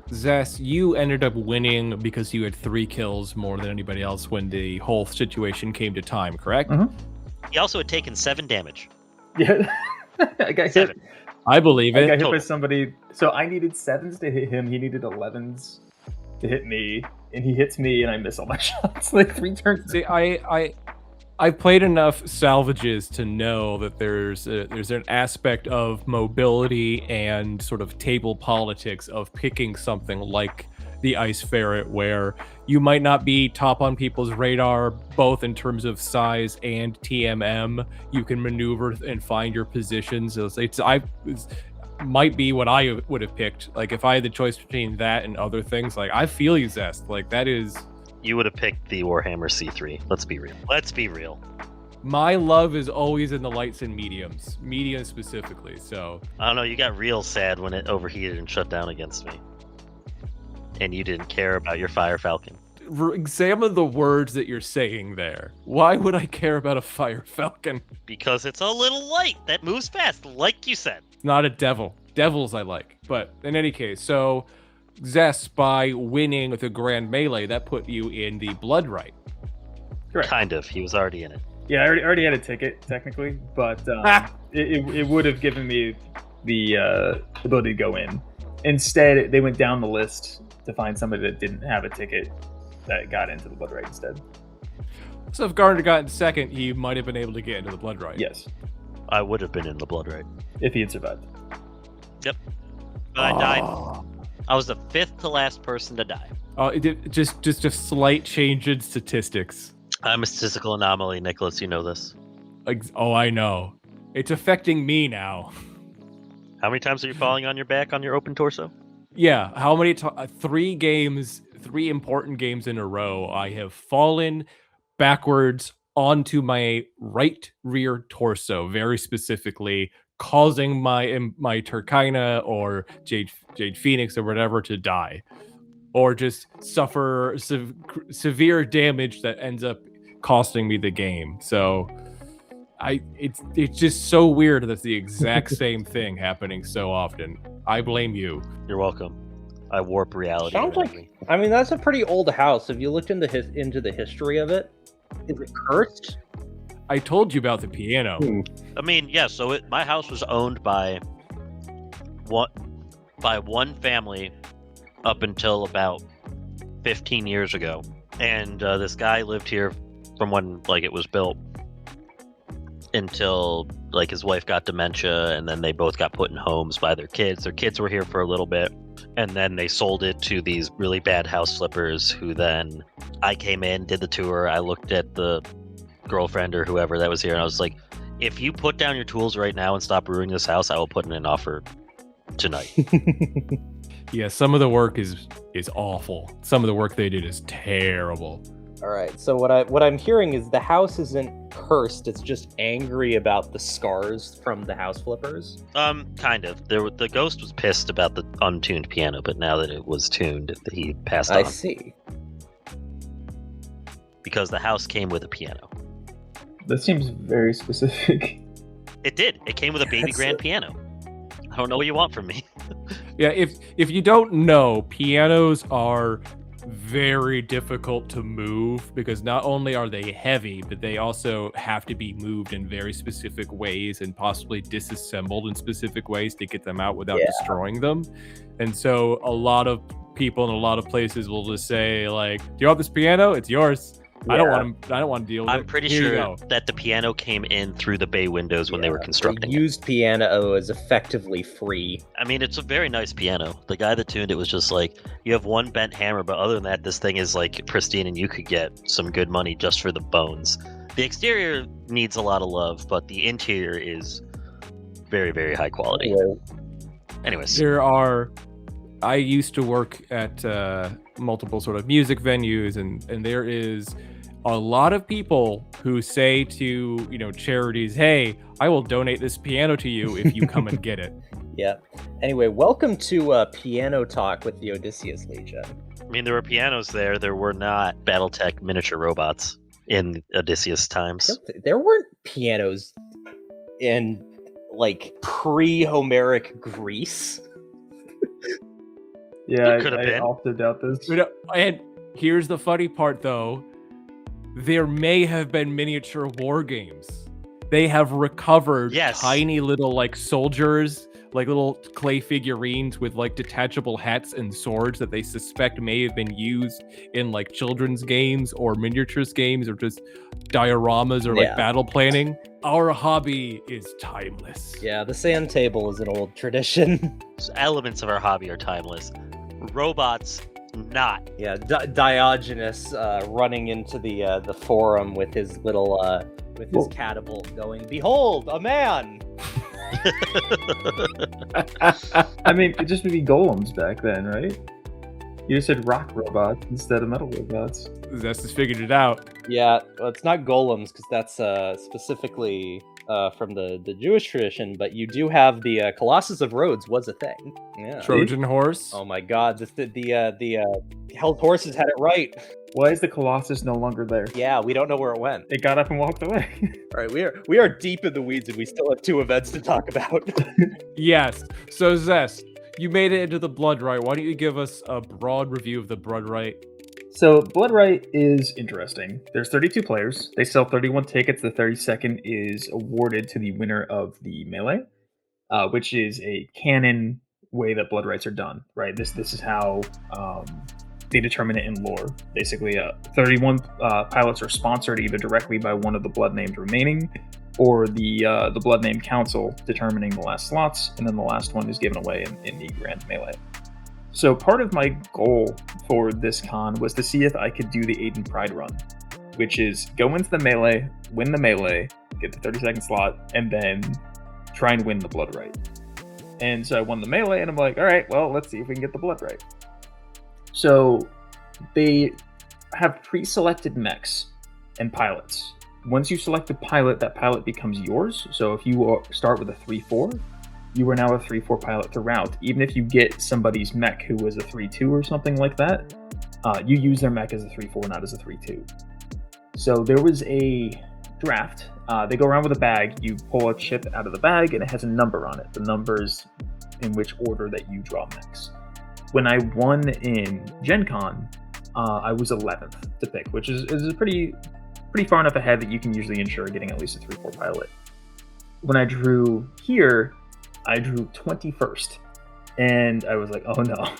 Zess, you ended up winning because you had 3 kills more than anybody else when the whole situation came to time, correct?
Mm-hmm.
He also had taken 7 damage.
Yeah. I got
7.
hit.
I believe
I
it.
got hit by
Total.
somebody. So I needed 7s to hit him. He needed 11s to hit me, and he hits me, and I miss all my shots. Like 3 turns.
See, I've played enough salvages to know that there's an aspect of mobility and sort of table politics of picking something like the Ice Ferret, where you might not be top on people's radar, both in terms of size and TMM. You can maneuver and find your positions. It's might be what I would have picked. Like if I had the choice between that and other things, like I feel you, Zest. Like that is
You would have picked the Warhammer C3. Let's be real.
My love is always in the lights and mediums specifically. So
I don't know. You got real sad when it overheated and shut down against me, and you didn't care about your Fire Falcon.
Examine the words that you're saying there. Why would I care about a Fire Falcon?
Because it's a little light that moves fast, like you said.
Not a devil. Devils I like. But in any case, so Zess, by winning the Grand Melee, that put you in the Bloodright.
Correct.
Kind of. He was already in it.
Yeah, I already had a ticket, technically, but it would have given me the ability to go in. Instead, they went down the list to find somebody that didn't have a ticket that got into the Bloodright instead.
So if Garner got in second, he might have been able to get into the Bloodright.
Yes,
I would have been in the Bloodright.
if he had survived.
Yep. But I died. I was the 5th to last person to die.
Just a slight change in statistics.
I'm a statistical anomaly, Nicholas. You know this.
Oh, I know. It's affecting me now.
How many times are you falling on your back on your open torso?
Yeah, how many 3 important games in a row, I have fallen backwards onto my right rear torso, very specifically, causing my Turkina or Jade Phoenix or whatever to die, or just suffer severe damage that ends up costing me the game. So it's just so weird that's the exact same thing happening so often. I blame you.
You're welcome. I warp reality.
Sounds like, I mean, that's a pretty old house. Have you looked into the history of it? Is it cursed?
I told you about the piano.
I mean, yeah. So my house was owned by one family up until about 15 years ago, and this guy lived here from when it was built until his wife got dementia, and then they both got put in homes by their kids. Their kids were here for a little bit, and then they sold it to these really bad house flippers, who then I came in, did the tour, I looked at the girlfriend or whoever that was here, and I was like, if you put down your tools right now and stop ruining this house, I will put in an offer tonight.
Yeah, some of the work is awful. Some of the work they did is terrible.
All right. So what I'm hearing is the house isn't cursed. It's just angry about the scars from the house flippers.
Kind of. The ghost was pissed about the untuned piano, but now that it was tuned, he passed on.
I see.
Because the house came with a piano.
That seems very specific.
It did. It came with a baby grand piano. I don't know what you want from me.
Yeah, if you don't know, pianos are very difficult to move because not only are they heavy, but they also have to be moved in very specific ways and possibly disassembled in specific ways to get them out without destroying them. And so a lot of people in a lot of places will just say, like, do you want this piano? It's yours. I don't want to deal with it.
I'm pretty sure that the piano came in through the bay windows when they were constructing
the used piano is effectively free.
I mean, it's a very nice piano. The guy that tuned it was just like, you have one bent hammer, but other than that, this thing is pristine, and you could get some good money just for the bones. The exterior needs a lot of love, but the interior is very, very high quality. Anyways.
I used to work at multiple sort of music venues, and there is a lot of people who say to charities, hey, I will donate this piano to you if you come and get it.
Yeah. Anyway, welcome to Piano Talk with the Odysseus Legion.
I mean, there were pianos there. There were not BattleTech miniature robots in Odysseus times.
There weren't pianos in pre-Homeric Greece.
Yeah,
It could have
I
been.
also doubt this.
And here's the funny part, though. There may have been miniature war games. They have recovered tiny little soldiers, little clay figurines with detachable hats and swords that they suspect may have been used in children's games or miniatures games or just dioramas or battle planning. Our hobby is timeless.
Yeah, the sand table is an old tradition.
Elements of our hobby are timeless. Robots, not.
Yeah, Diogenes running into the forum with his little catapult, going, "Behold, a man!"
I mean, it just would be golems back then, right? You just said rock robots instead of metal robots.
Zess has figured it out.
Yeah, well, it's not golems because that's specifically from the Jewish tradition, but you do have the Colossus of Rhodes was a thing. Yeah.
Trojan horse.
Oh my God, the Hell's Horses had it right.
Why is the Colossus no longer there?
Yeah, we don't know where it went.
It got up and walked away.
All right, we are deep in the weeds, and we still have 2 events to talk about.
Yes. So Zess, you made it into the Bloodright. Why don't you give us a broad review of the Bloodright?
So Bloodright is interesting. There's 32 players. They sell 31 tickets. The 32nd is awarded to the winner of the melee, which is a canon way that Bloodrights are done. Right. This is how they determine it in lore. Basically, 31 pilots are sponsored either directly by one of the blood named remaining, or the blood name council determining the last slots, and then the last one is given away in the grand melee. So part of my goal for this con was to see if I could do the Aiden Pride run, which is go into the melee, win the melee, get the 30-second slot, and then try and win the Bloodright. And so I won the melee, and I'm like, all right, well, let's see if we can get the Bloodright. So they have pre-selected mechs and pilots. Once you select a pilot, that pilot becomes yours. So if you start with a 3-4, you are now a 3-4 pilot throughout. Even if you get somebody's mech who was a 3-2 or something like that, you use their mech as a 3-4, not as a 3-2. So there was a draft. They go around with a bag. You pull a chip out of the bag, and it has a number on it. The numbers in which order that you draw mechs. When I won in Gen Con, I was 11th to pick, which is a pretty far enough ahead that you can usually ensure getting at least a 3-4 pilot. When I drew here, I drew 21st, and I was like, oh no.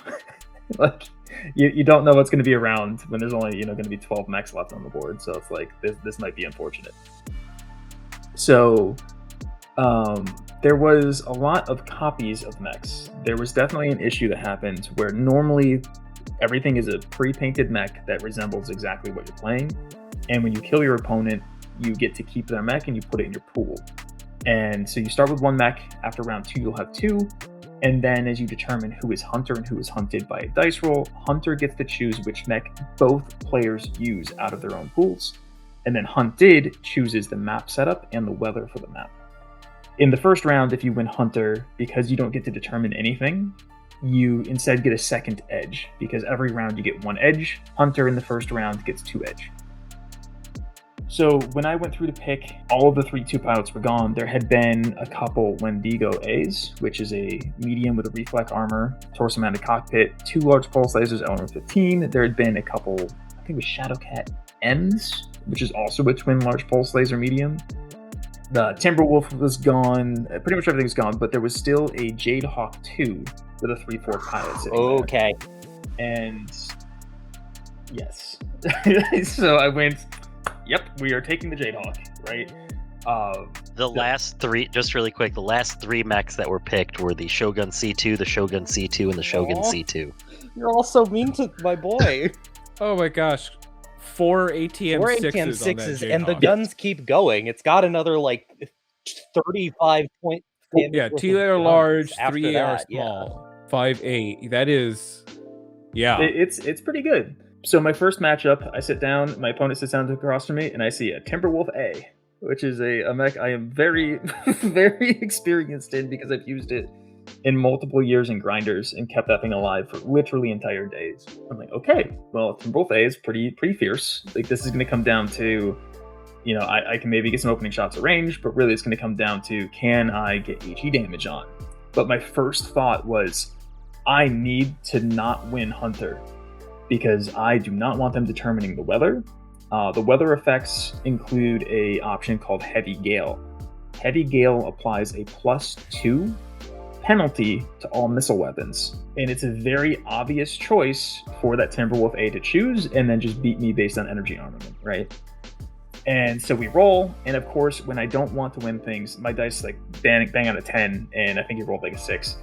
Like, you don't know what's going to be around when there's only, going to be 12 mechs left on the board, so it's like, this might be unfortunate. So, there was a lot of copies of mechs. There was definitely an issue that happened where normally everything is a pre-painted mech that resembles exactly what you're playing, and when you kill your opponent, you get to keep their mech and you put it in your pool. And so you start with 1 mech. After round 2, you'll have 2. And then as you determine who is Hunter and who is hunted by a dice roll, Hunter gets to choose which mech both players use out of their own pools. And then Hunted chooses the map setup and the weather for the map. In the first round, if you win Hunter, because you don't get to determine anything, you instead get a second edge. Because every round you get 1 edge. Hunter in the first round gets 2 edge. So when I went through to pick, all of the 3-2 pilots were gone. There had been a couple Wendigo A's, which is a medium with a reflect armor, torso-mounted cockpit, 2 large pulse lasers, LR-15. There had been a couple, I think it was Shadowcat M's, which is also a twin large pulse laser medium. The Timberwolf was gone. Pretty much everything was gone, but there was still a Jadehawk 2 with a 3-4 pilot sitting
Okay.
there. And yes. So I went... Yep, we are taking the Jadehawk, right?
The last 3, just really quick, the last 3 mechs that were picked were the Shogun C2, the Shogun C2, and the Shogun C2.
You're all so mean to my boy.
Oh my gosh. 4 ATM
4
6s
ATM
on
6s,
that
and the
Jadehawk.
guns keep going. It's got another, 35 point...
Yeah, 2 AR large,
after
3 AR
that,
small, 5.8. That is... Yeah.
It's pretty good. So my first matchup, I sit down, my opponent sits down across from me, and I see a Timberwolf A, which is a mech I am very, very experienced in because I've used it in multiple years in grinders and kept that thing alive for literally entire days. I'm like, okay, well, Timberwolf A is pretty fierce. Like, this is going to come down to, I can maybe get some opening shots at range, but really it's going to come down to, can I get HE damage on? But my first thought was, I need to not win Hunter, because I do not want them determining the weather. The weather effects include a option called Heavy Gale. Heavy Gale applies a +2 penalty to all missile weapons. And it's a very obvious choice for that Timberwolf A to choose and then just beat me based on energy armament, right? And so we roll, and of course, when I don't want to win things, my dice bang out a 10, and I think he rolled a 6.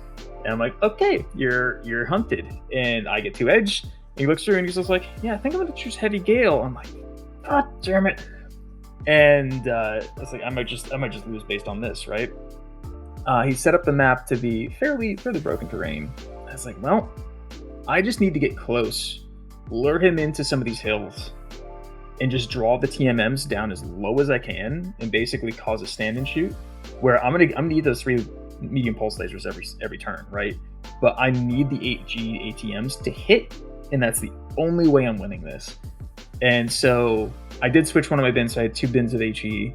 And I'm like, okay, you're hunted. And I get 2 edge. He looks through and he's just like, yeah, I think I'm going to choose Heavy Gale. I'm like, God damn it. And it's like, I might just lose based on this, right? He set up the map to be fairly broken terrain. I was like, well, I just need to get close, lure him into some of these hills, and just draw the TMMs down as low as I can, and basically cause a stand and shoot. Where I'm gonna need those 3 medium pulse lasers every turn, right? But I need the 8G ATMs to hit, and that's the only way I'm winning this. And so I did switch one of my bins. So I had 2 bins of HE,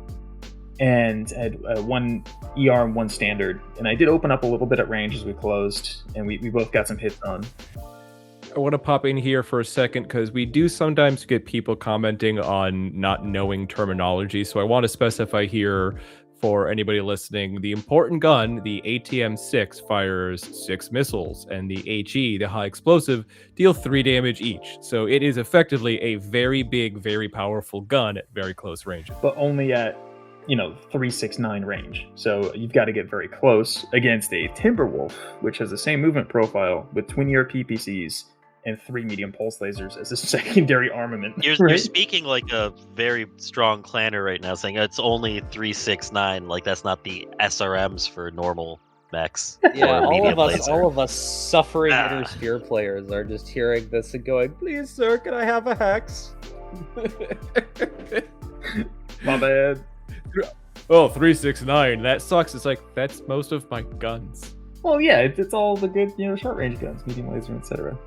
and I had 1 ER and 1 standard. And I did open up a little bit at range as we closed, and we both got some hits on.
I want to pop in here for a second because we do sometimes get people commenting on not knowing terminology. So I want to specify here for anybody listening, the important gun, the ATM-6, fires 6 missiles, and the HE, the high explosive, deal 3 damage each. So it is effectively a very big, very powerful gun at very close ranges.
But only at 369 range. So you've got to get very close against a Timberwolf, which has the same movement profile with twin ER PPCs and 3 medium pulse lasers as a secondary armament.
You're speaking like a very strong clanner right now, saying it's only 369. Like that's not the SRMs for normal mechs.
Yeah,
or medium
all
laser.
of us suffering Inner Sphere players are just hearing this and going, "Please, sir, can I have a hex?"
My bad.
Oh, 369. That sucks. It's like, that's most of my guns.
Well, yeah, it's all the good, short range guns, medium laser, etc.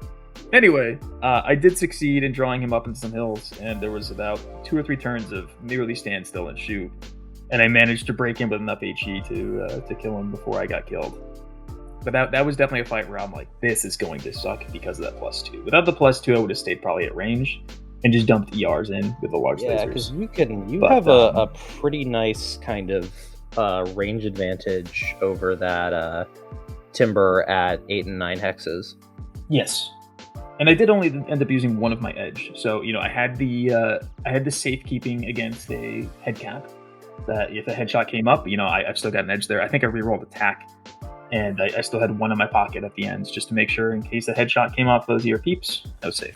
Anyway, I did succeed in drawing him up into some hills, and there was about 2 or 3 turns of merely stand still and shoot, and I managed to break in with enough HE to kill him before I got killed. But that was definitely a fight where I'm like, this is going to suck because of that +2. Without the +2, I would have stayed probably at range and just dumped ERs in with the large lasers.
Yeah, because you have a pretty nice kind of range advantage over that Timber at 8 and 9 hexes.
Yes. And I did only end up using one of my edge. So, I had the safekeeping against a head cap. That if a headshot came up, I've still got an edge there. I think I rerolled attack, and I still had one in my pocket at the end just to make sure in case a headshot came off those ER peeps, I was safe.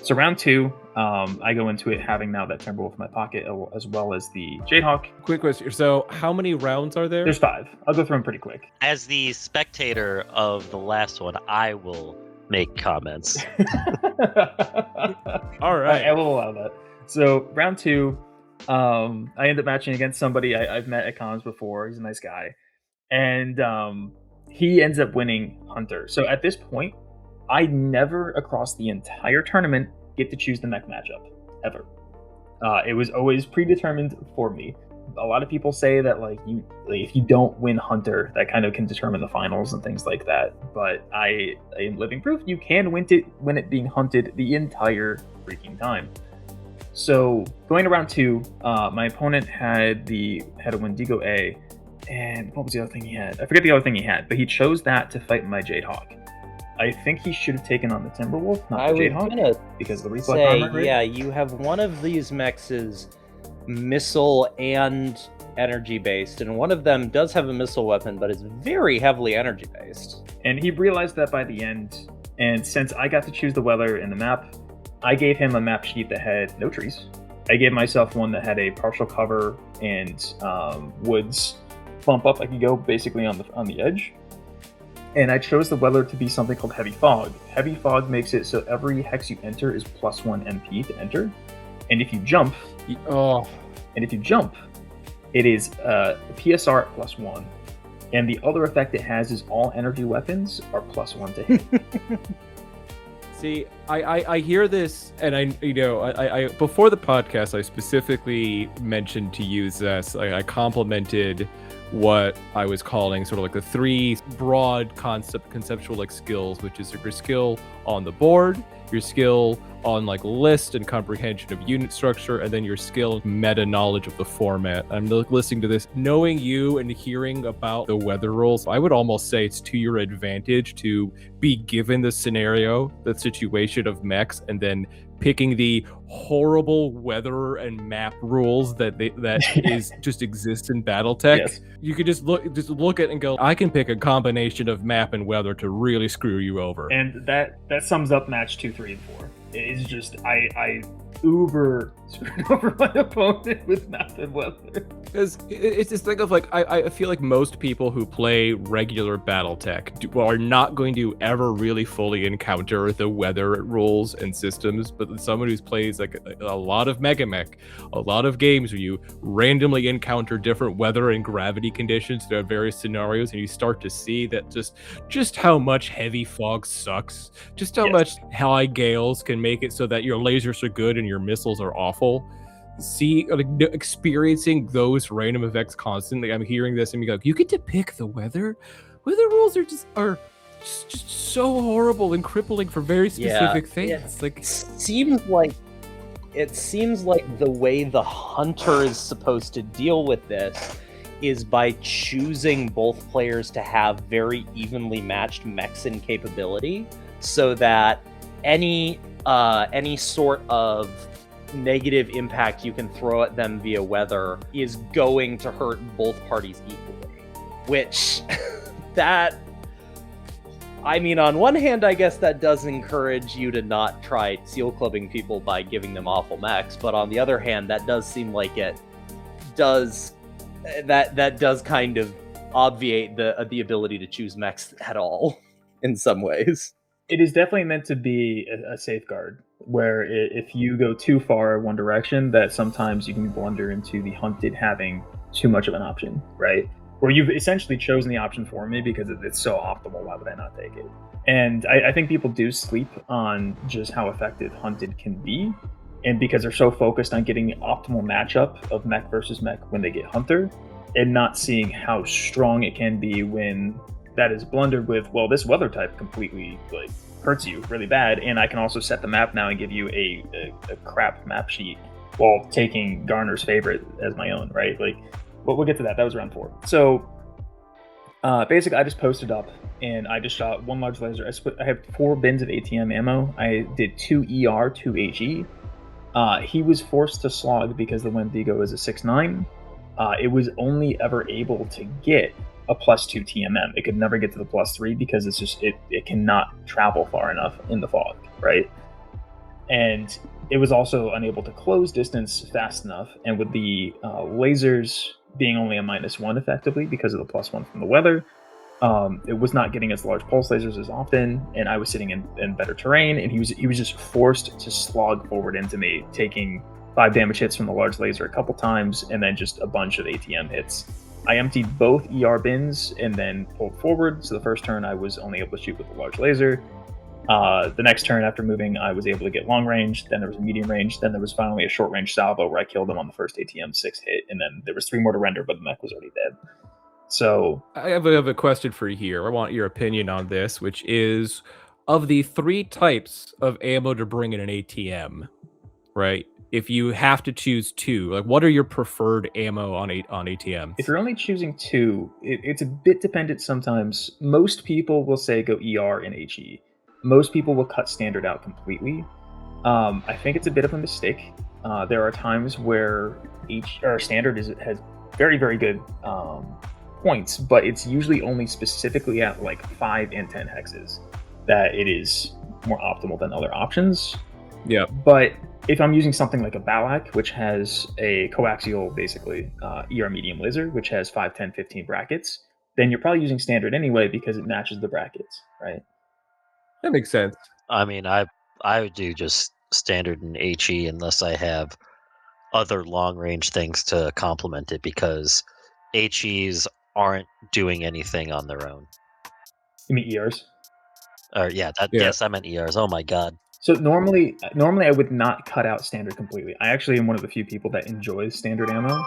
So round 2, I go into it having now that Timberwolf in my pocket as well as the Jadehawk.
Quick question. So how many rounds are there?
There's 5. I'll go through them pretty quick.
As the spectator of the last one, I will make comments.
All right.
I will allow that. So round 2, I end up matching against somebody I've met at cons before. He's a nice guy. And he ends up winning Hunter. So at this point, I never across the entire tournament get to choose the mech matchup, ever. It was always predetermined for me. A lot of people say that if you don't win Hunter, that kind of can determine the finals and things like that. But I am living proof you can win it being hunted the entire freaking time. So going to round 2, my opponent had a Wendigo A, and what was the other thing he had? I forget the other thing he had, but he chose that to fight my Jadehawk. I think he should have taken on the Timberwolf, not the Jadehawk, because of the reflect armor. Right?
Yeah, you have one of these mechs is missile and energy based, and one of them does have a missile weapon, but it's very heavily energy based.
And he realized that by the end, and since I got to choose the weather in the map, I gave him a map sheet that had no trees. I gave myself one that had a partial cover and woods bump up. I could go basically on the edge. And I chose the weather to be something called Heavy Fog. Heavy Fog makes it so every hex you enter is +1 MP to enter. And if you jump, it is PSR at +1. And the other effect it has is all energy weapons are +1 to hit.
See, I hear this, and I before the podcast, I specifically mentioned to you, Zess, I complimented what I was calling sort of like the 3 broad conceptual skills, which is your skill on the board, your skill on list and comprehension of unit structure, and then your skill meta knowledge of the format. I'm listening to this, knowing you and hearing about the weather rules. I would almost say it's to your advantage to be given the scenario, the situation of mechs, and then picking the horrible weather and map rules that just exist in BattleTech.
Yes.
You could just look at it and go, I can pick a combination of map and weather to really screw you over.
And that sums up match 2, 3, and 4. is just I uber screwed over my opponent with map and weather.
Because it's this thing of like, I feel like most people who play regular BattleTech are not going to ever really fully encounter the weather rules and systems, but someone who plays like a lot of Megamech, a lot of games where you randomly encounter different weather and gravity conditions throughout various scenarios, and you start to see that just how much heavy fog sucks, just how much high gales can make it so that your lasers are good and your missiles are awful. Experiencing those random effects constantly, I'm hearing this and you go, you get to pick the weather rules are just so horrible and crippling for very specific things. Like,
it seems like the way the hunter is supposed to deal with this is by choosing both players to have very evenly matched mechs and capability, so that any sort of negative impact you can throw at them via weather is going to hurt both parties equally. Which, on one hand, I guess that does encourage you to not try seal clubbing people by giving them awful mechs, but on the other hand, that does seem like it does kind of obviate the ability to choose mechs at all in some ways.
It is definitely meant to be a safeguard, where if you go too far one direction, that sometimes you can blunder into the hunted having too much of an option, right? Or you've essentially chosen the option for me because it's so optimal, why would I not take it? And I think people do sleep on just how effective hunted can be, and because they're so focused on getting the optimal matchup of mech versus mech when they get hunter, and not seeing how strong it can be when that is blundered with, well, this weather type completely like hurts you really bad, and I can also set the map now and give you a crap map sheet while taking Garner's favorite as my own, right? Like, but we'll get to that. That was round 4. So basically, I just posted up and I just shot one large laser. I have 4 bins of ATM ammo. I did 2 ER, 2 HE. He was forced to slog because the Wendigo is a 6.9. It was only ever able to get a +2 TMM. It could never get to the +3 because it's just it cannot travel far enough in the fog, right? And it was also unable to close distance fast enough. And with the lasers being only a -1 effectively because of the +1 from the weather, it was not getting as large pulse lasers as often. And I was sitting in better terrain, and he was just forced to slog forward into me, taking 5 damage hits from the large laser a couple times, and then just a bunch of ATM hits. I emptied both ER bins and then pulled forward. So the first turn I was only able to shoot with the large laser. The next turn after moving, I was able to get long range. Then there was a medium range. Then there was finally a short range salvo where I killed him on the first ATM 6 hit. And then there was 3 more to render, but the mech was already dead. So
I have a question for you here. I want your opinion on this, which is, of the 3 types of ammo to bring in an ATM, right? If you have to choose 2, like, what are your preferred ammo on ATMs?
If you're only choosing 2, it's a bit dependent sometimes. Most people will say go ER and HE. Most people will cut standard out completely. I think it's a bit of a mistake. There are times where standard has very, very good points, but it's usually only specifically at like 5 and 10 hexes that it is more optimal than other options.
Yeah.
But if I'm using something like a Balak, which has a coaxial, basically, ER medium laser, which has 5, 10, 15 brackets, then you're probably using standard anyway because it matches the brackets, right?
That makes sense.
I mean, I would do just standard and HE unless I have other long range things to complement it, because HEs aren't doing anything on their own.
You mean ERs?
Yes, I meant ERs. Oh my god.
So normally I would not cut out standard completely. I actually am one of the few people that enjoys standard ammo.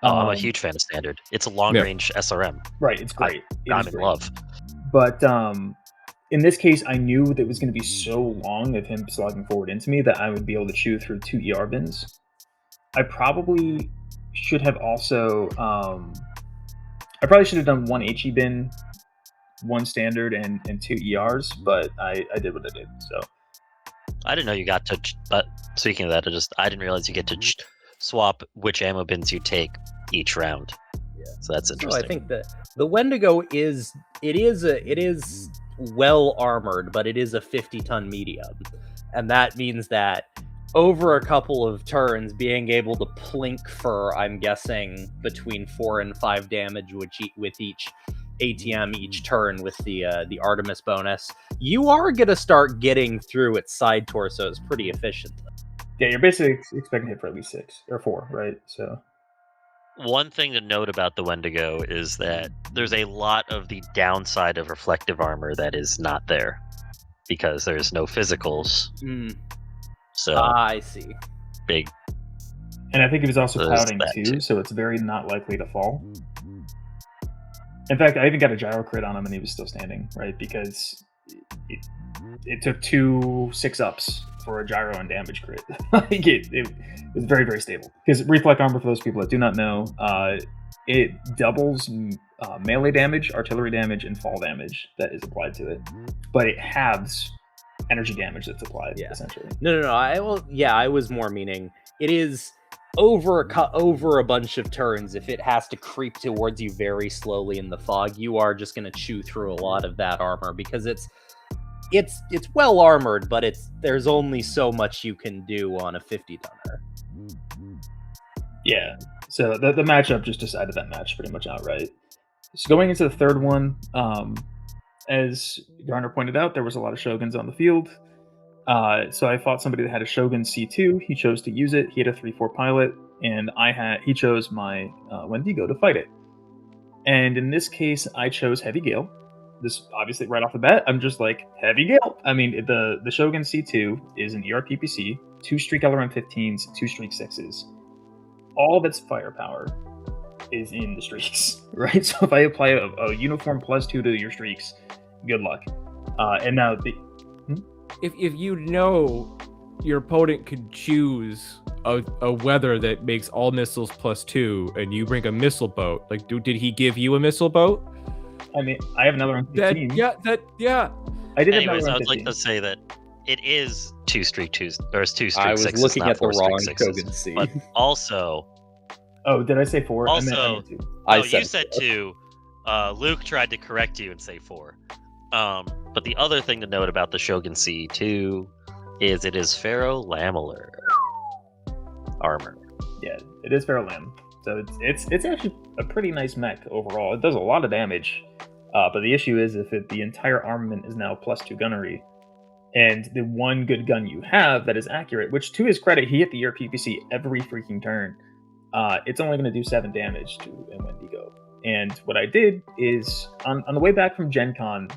I'm a huge fan of standard. It's a long-range SRM.
Right, it's great.
I'm in love.
But in this case, I knew that it was going to be so long of him slogging forward into me that I would be able to chew through 2 ER bins. I probably should have also... I probably should have done 1 HE bin, 1 standard, and 2 ERs, but I did what I did, so...
I didn't know you got to, but speaking of that, I didn't realize you get to swap which ammo bins you take each round. Yeah. So that's interesting.
So I think that the Wendigo is well armored, but it is a 50-ton medium. and that means that over a couple of turns, being able to plink for, I'm guessing, between 4 and 5 damage with each ATM each turn with the Artemis bonus, you are going to start getting through its side torsos pretty efficiently.
Yeah, you're basically expecting to hit for at least 6 or 4, right? So
one thing to note about the Wendigo is that there's a lot of the downside of reflective armor that is not there because there's no physicals. So
I see.
Big.
And I think he was also
There's
pouting
that
too,
too.
so it's very not likely to fall. In fact, I even got a gyro crit on him and he was still standing, right? Because it took 2 6-ups for a gyro and damage crit. it was very, very stable. Because reflect armor, for those people that do not know, it doubles melee damage, artillery damage, and fall damage that is applied to it. But it halves energy damage that's applied, essentially.
No. I was more meaning it is over a bunch of turns. If it has to creep towards you very slowly in the fog, you are just going to chew through a lot of that armor because it's well armored, but there's only so much you can do on a 50-tonner.
Yeah. So the matchup just decided that match pretty much outright. So going into the third one, as Garner pointed out, there was a lot of Shoguns on the field. So I fought somebody that had a Shogun C2. He chose to use it. He had a 3-4 pilot, and he chose my Wendigo to fight it. And in this case, I chose Heavy Gale. This obviously right off the bat, I'm just like, Heavy Gale. I mean, the Shogun C2 is an ERPPC, 2 streak LRM-15s, 2 streak 6s. All of its firepower is in the streaks, right? So if I apply a uniform +2 to your streaks, good luck. And now
If you know your opponent could choose a weather that makes all missiles +2, and you bring a missile boat, like, did he give you a missile boat?
I mean, I have another M15.
Yeah.
I did.
Anyways,
have
I
another
would like
M15.
to say that it is 2 streak 2s, or it's 2 streak 6s.
I was looking
not
at the
4 streak
wrong
6s.
Shogun C.
But also,
Oh, did I say 4? I meant
Also-
2.
you said 2. Luke tried to correct you and say 4. But the other thing to note about the Shogun C2 is it is ferro-lamellar armor.
Yeah, it is Ferrolam. So it's actually a pretty nice mech overall. It does a lot of damage, but the issue is if the entire armament is now +2 gunnery, and the one good gun you have that is accurate, which to his credit, he hit the ERPPC every freaking turn, it's only going to do 7 damage to a Wendigo. And what I did is, on the way back from Gen Con,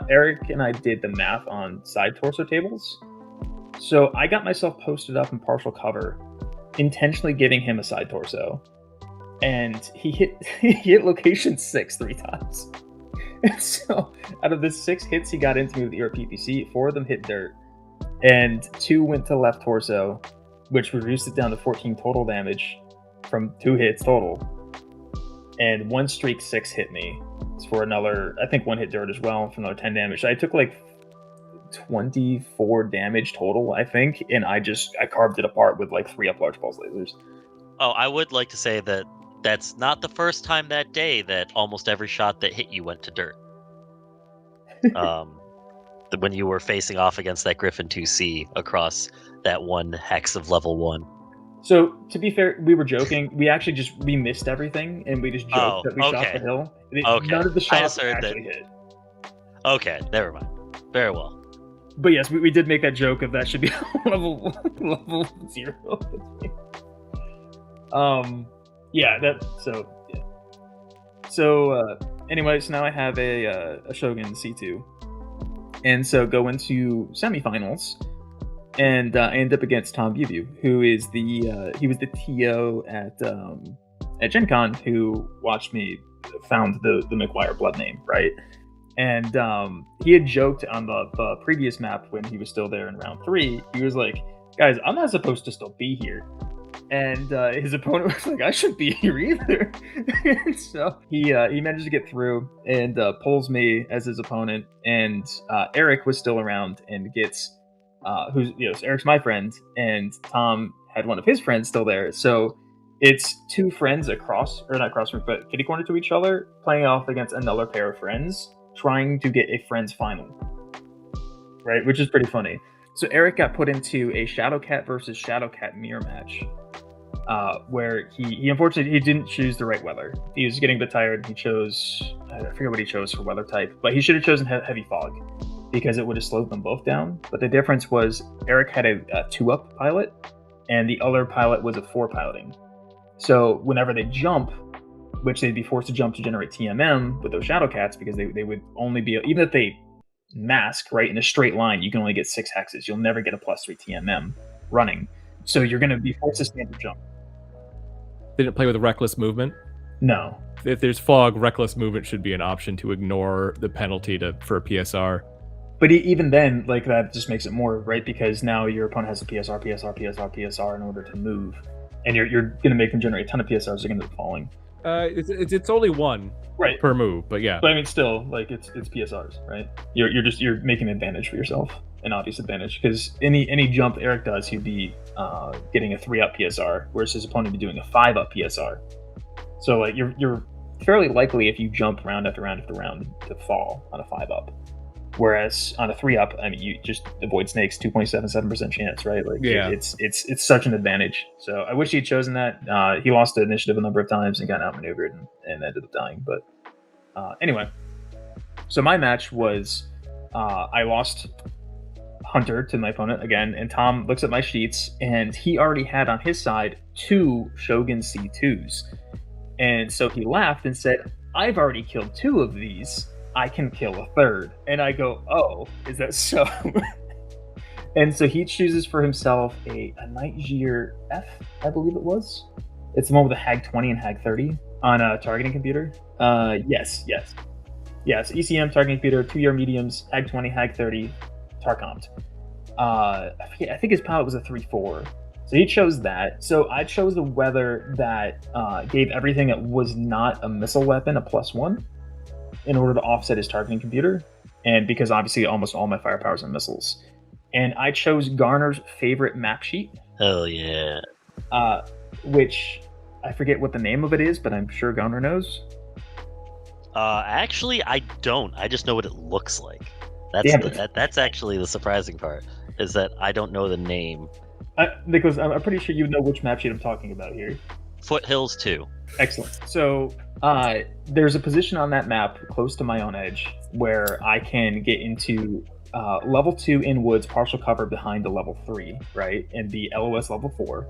Eric and I did the math on side torso tables. So I got myself posted up in partial cover, intentionally giving him a side torso, and he hit location 6 3 times. And so out of the 6 hits he got into me with the ERPPC, 4 of them hit dirt, and 2 went to left torso, which reduced it down to 14 total damage from 2 hits total. And 1 streak 6 hit me for another, I think 1 hit dirt as well for another 10 damage. So I took like 24 damage total, I think, and I carved it apart with like 3 up large pulse lasers.
Oh, I would like to say that that's not the first time that day that almost every shot that hit you went to dirt. When you were facing off against that Griffin 2C across that 1 hex of level 1.
So to be fair, we were joking. We missed everything, and we just joked that we shot
okay.
the hill.
Okay.
None of the
I
shots
just heard
actually hit.
Okay, never mind. Very well.
But yes, we did make that joke of that should be level 0. So anyways, now I have a Shogun C2, and so go into semifinals, and I end up against Tom Bubu, who is he was the TO at Gen Con, who watched me found the McGuire blood name, right? And he had joked on the previous map when he was still there in round 3. He was like, "Guys, I'm not supposed to still be here." And his opponent was like, "I shouldn't be here either." And so he managed to get through and pulls me as his opponent. And Eric was still around and gets who's so Eric's my friend, and Tom had one of his friends still there. So it's 2 friends but kitty corner to each other, playing off against another pair of friends, trying to get a friends final, right? Which is pretty funny. So Eric got put into a Shadowcat versus Shadowcat mirror match, where he unfortunately he didn't choose the right weather. He was getting a bit tired. He chose, I forget what he chose for weather type, but he should have chosen heavy fog because it would have slowed them both down. But the difference was Eric had a 2-up pilot, and the other pilot was a 4 piloting. So whenever they jump, which they'd be forced to jump to generate TMM with those Shadowcats, because they would only be, even if they mask right in a straight line, you can only get 6 hexes. You'll never get a +3 TMM running. So you're going to be forced to stand to jump.
They didn't play with reckless movement?
No.
If there's fog, reckless movement should be an option to ignore the penalty for a PSR.
But even then, like, that just makes it more, right? Because now your opponent has a PSR in order to move. And you're going to make them generate a ton of PSRs. They're going to be falling.
It's only 1
right
per move, but yeah.
But I mean, still, like, it's PSRs, right? You're making an advantage for yourself, an obvious advantage, because any jump Eric does, he'd be getting a 3-up PSR, whereas his opponent would be doing a 5-up PSR. So like you're fairly likely, if you jump round after round after round, to fall on a 5-up. Whereas on a 3-up, I mean, you just avoid snakes, 2.77% chance, right? Like,
yeah,
it's such an advantage. So I wish he'd chosen that. He lost the initiative a number of times and got outmaneuvered and ended up dying. But anyway, so my match was I lost Hunter to my opponent again, and Tom looks at my sheets, and he already had on his side 2 Shogun C2s. And so he laughed and said, "I've already killed 2 of these. I can kill a 3rd." And I go, "Oh, is that so?" And so he chooses for himself a Nightgear F, I believe it was. It's the one with a Hag 20 and Hag 30 on a targeting computer. Yes. Yeah, so ECM targeting computer, 2-year mediums, Hag 20, Hag 30, Tarcomt. I think his pilot was a 3-4. So he chose that. So I chose the weather that gave everything that was not a missile weapon a +1. In order to offset his targeting computer, and because obviously almost all my firepowers are missiles. And I chose Garner's favorite map sheet.
Hell yeah.
Which I forget what the name of it is, but I'm sure Garner knows.
Actually, I don't. I just know what it looks like. That's actually the surprising part, is that I don't know the name.
Nicholas, I'm pretty sure you know which map sheet I'm talking about here.
Foothills 2.
Excellent. So there's a position on that map close to my own edge where I can get into level 2 in woods, partial cover behind the level 3, right? And the LOS level 4.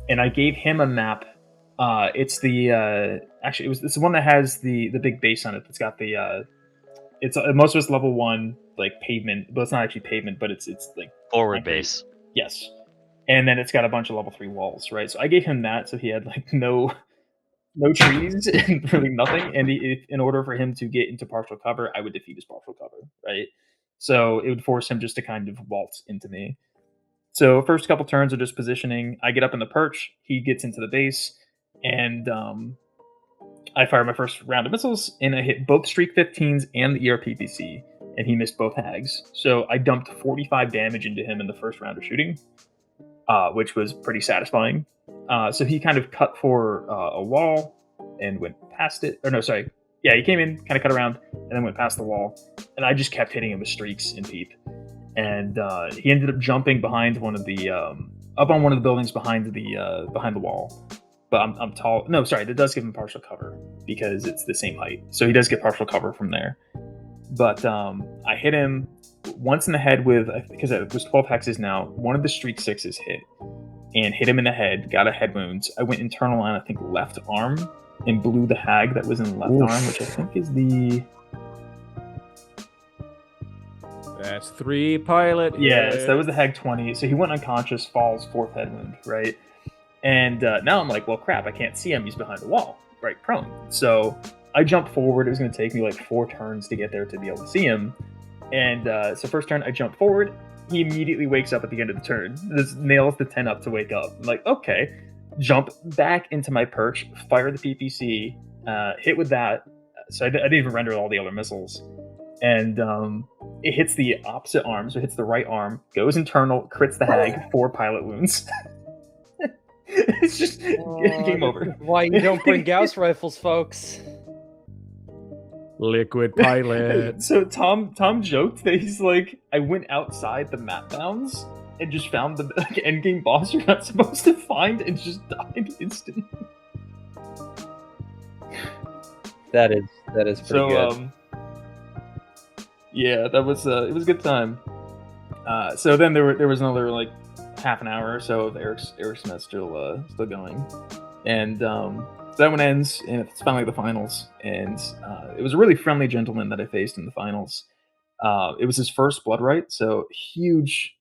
And I gave him a map. It's the it's the one that has the big base on it. That's got the it's most of it's level 1 like pavement, but it's not actually pavement, but it's like
forward base.
Yes. And then it's got a bunch of level 3 walls, right? So I gave him that, so he had like no trees and really nothing. And in order for him to get into partial cover, I would defeat his partial cover, right? So it would force him just to kind of waltz into me. So first couple turns are just positioning. I get up in the perch, he gets into the base, and I fire my first round of missiles, and I hit both Streak 15s and the ERPPC, and he missed both hags. So I dumped 45 damage into him in the first round of shooting, which was pretty satisfying. So he kind of cut for a wall and went past it. Or no, sorry. Yeah, he came in, kind of cut around, and then went past the wall. And I just kept hitting him with streaks and peep. And he ended up jumping behind one of the up on one of the buildings behind the wall. But I'm tall. No, sorry, that does give him partial cover because it's the same height. So he does get partial cover from there. But I hit him once in the head with, because it was 12 hexes now, one of the streak 6s hit. And hit him in the head, got a head wound. I went internal on, I think, left arm, and blew the hag that was in the left arm, which I think is the...
That's 3 pilot.
Yes, that was the hag 20. So he went unconscious, falls, 4th head wound, right? And now I'm like, well, crap, I can't see him. He's behind the wall, right, prone. So I jumped forward. It was going to take me like 4 turns to get there to be able to see him. And so first turn, I jumped forward. He immediately wakes up at the end of the turn. This nails the 10 up to wake up. I'm like, okay. Jump back into my perch, fire the PPC, hit with that. So I didn't even render all the other missiles. And it hits the opposite arm, so it hits the right arm, goes internal, crits the hag, 4 pilot wounds. It's just game over.
Why you don't bring Gauss rifles, folks?
Liquid pilot.
So Tom joked that he's like, I went outside the map bounds and just found the endgame boss you're not supposed to find and just died instantly.
That is pretty good.
Yeah, that was it was a good time. So then there was another like half an hour or so of Eric's Smith still going, and so that one ends, and it's finally the finals. And it was a really friendly gentleman that I faced in the finals. It was his first Bloodright, so huge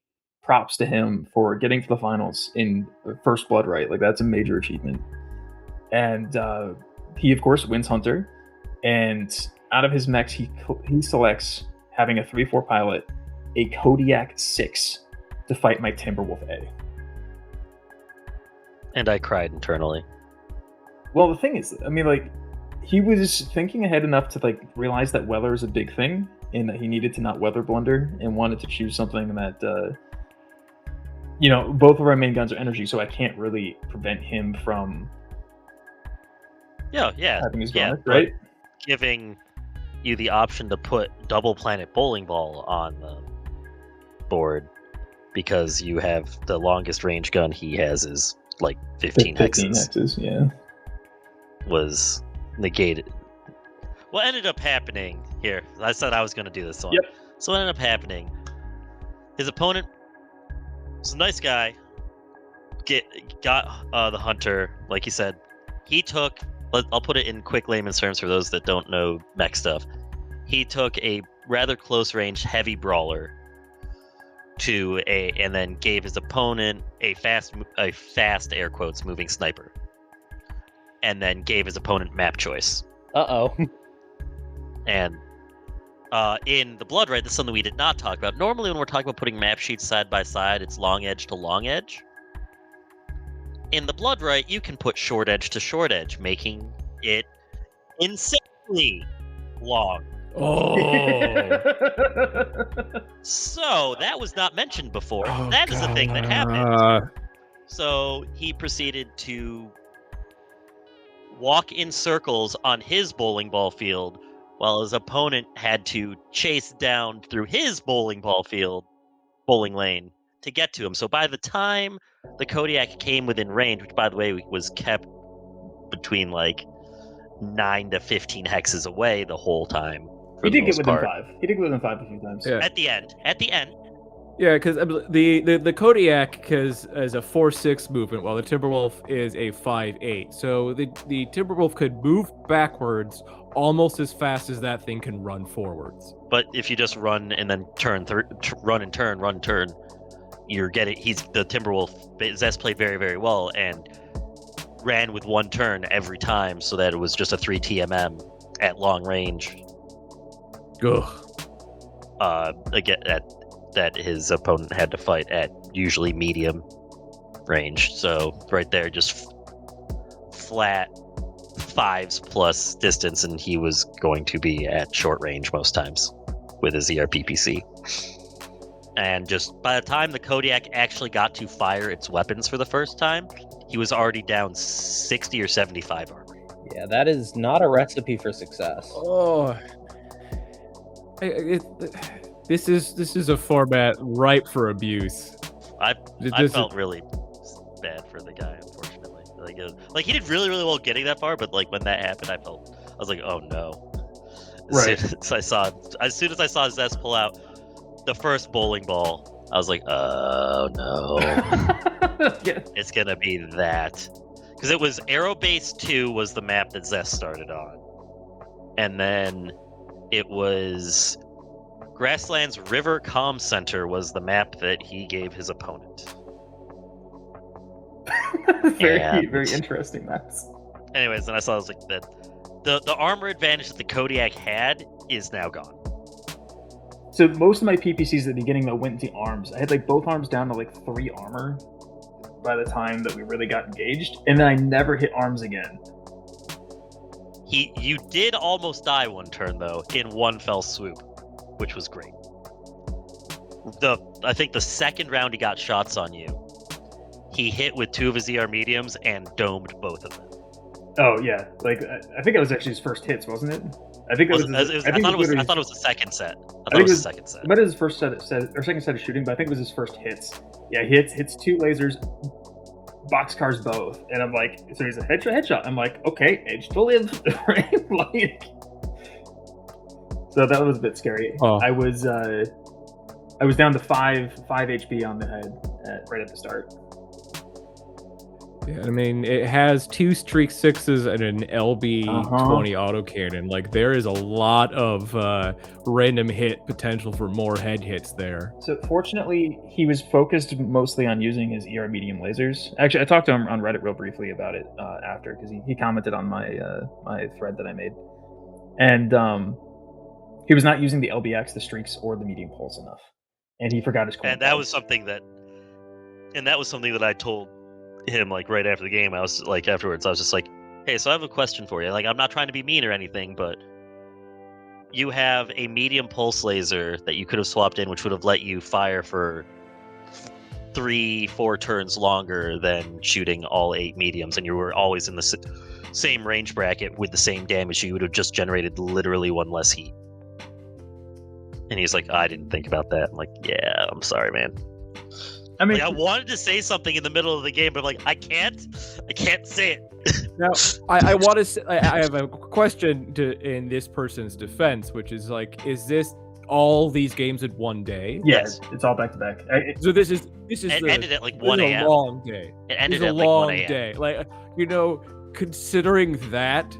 props to him for getting to the finals in first Bloodright. Like, that's a major achievement. And he of course wins Hunter, and out of his mechs he selects, having a 3/4 pilot, a Kodiak 6 to fight my Timberwolf A.
And I cried internally.
Well, the thing is, I mean, like, he was thinking ahead enough to like realize that weather is a big thing and that he needed to not weather blunder, and wanted to choose something that both of our main guns are energy, so I can't really prevent him from having his bonus, right?
Giving you the option to put double planet bowling ball on the board, because you have the longest range gun he has is like 15 hexes.
Yeah.
Was negated. What ended up happening here, I said I was going to do this one.
Yep.
So what ended up happening, his opponent was a nice guy, got the Hunter, like you said. He took, I'll put it in quick layman's terms for those that don't know mech stuff. He took a rather close range heavy brawler and then gave his opponent a fast air quotes moving sniper, and then gave his opponent map choice. And in the Bloodright, that's something we did not talk about. Normally when we're talking about putting map sheets side by side, it's long edge to long edge. In the Bloodright, you can put short edge to short edge, making it insanely long.
Oh.
So that was not mentioned before. That is a thing that happened. So he proceeded to walk in circles on his bowling ball field, while his opponent had to chase down through his bowling lane to get to him. So by the time the Kodiak came within range, which by the way was kept between like 9 to 15 hexes away the whole time.
He did get within 5. He did get within 5 a few times.
Yeah.
At the end.
Yeah, because the Kodiak is a 4/6 movement, while the Timberwolf is a 5/8. So the Timberwolf could move backwards almost as fast as that thing can run forwards.
But if you just run and then run and turn, you're getting. The Timberwolf. Zess played very, very well and ran with one turn every time, so that it was just a 3 TMM at long range. Again, that his opponent had to fight at usually medium range. So right there, just flat 5s plus distance, and he was going to be at short range most times with his ERPPC. And just by the time the Kodiak actually got to fire its weapons for the first time, he was already down 60 or 75 armor.
Yeah, that is not a recipe for success.
Oh. This is a format ripe for abuse.
I felt really bad for the guy, unfortunately. Like he did really, really well getting that far, but like when that happened, I was like, oh no. As soon as I saw Zess pull out the first bowling ball, I was like, oh no.
Yeah.
It's gonna be that. Because it was Aerobase 2 was the map that Zess started on. And then it was Grasslands River Comm Center was the map that he gave his opponent.
Very interesting maps.
Anyways, then I was like that the armor advantage that the Kodiak had is now gone.
So most of my PPCs at the beginning though went into arms. I had like both arms down to like 3 armor by the time that we really got engaged, and then I never hit arms again.
You did almost die one turn though, in one fell swoop, which was great. I think the second round he got shots on you, he hit with 2 of his ER mediums and domed both of them.
Oh yeah, like I think it was actually his first hits, wasn't it? I think it was.
I thought it was the second set. I thought it was the second set.
I bet it was his first set or second set of shooting, but I think it was his first hits. Yeah, hits 2 lasers, boxcars both, and I'm like, so he's a headshot. I'm like, okay, age to live, right? Like, so that was a bit scary.
Oh.
I was down to 5 HP on the head right at the start.
Yeah, I mean, it has 2 Streak 6s and an LB 20 autocannon. Like, there is a lot of random hit potential for more head hits there.
So fortunately, he was focused mostly on using his ER medium lasers. Actually, I talked to him on Reddit real briefly about it after, because he commented on my my thread that I made. And he was not using the LBX, the Streaks, or the medium pulse enough. And he forgot his
And that was something that I told him, like, right after the game. I was like, afterwards, I was just like, hey, so I have a question for you. Like, I'm not trying to be mean or anything, but you have a medium pulse laser that you could have swapped in, which would have let you fire for 3-4 turns longer than shooting all 8 mediums, and you were always in the same range bracket with the same damage. You would have just generated literally 1 less heat. And he's like, I didn't think about that. I'm like, yeah, I'm sorry, man. I mean, like, I wanted to say something in the middle of the game, but I'm like, I can't say it.
Now, I want to say, I have a question in this person's defense, which is like, is this all these games in one day?
Yes, it's all back to back.
So this is
it ended at like 1 a.m.
a long day.
It ended
at
a
like
long
1 a.m. day. Like, you know, considering that,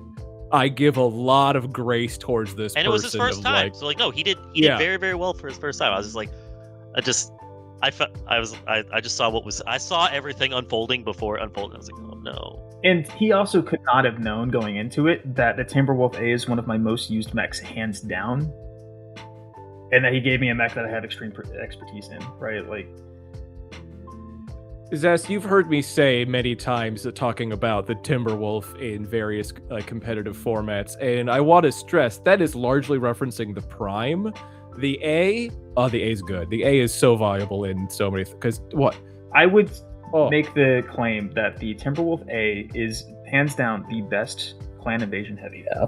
I give a lot of grace towards this.
And it was his first time, so like, no, he did very, very well for his first time. I was just like, I just saw I saw everything unfolding before it unfolded. I was like, oh no.
And he also could not have known going into it that the Timberwolf A is one of my most used mechs, hands down. And that he gave me a mech that I have extreme expertise in, right? Like,
Zess, you've heard me say many times talking about the Timberwolf in various competitive formats, and I want to stress that is largely referencing the Prime. The A is good. The A is so valuable in so many because what
I would make the claim that the Timberwolf A is hands down the best clan invasion heavy.
Yeah.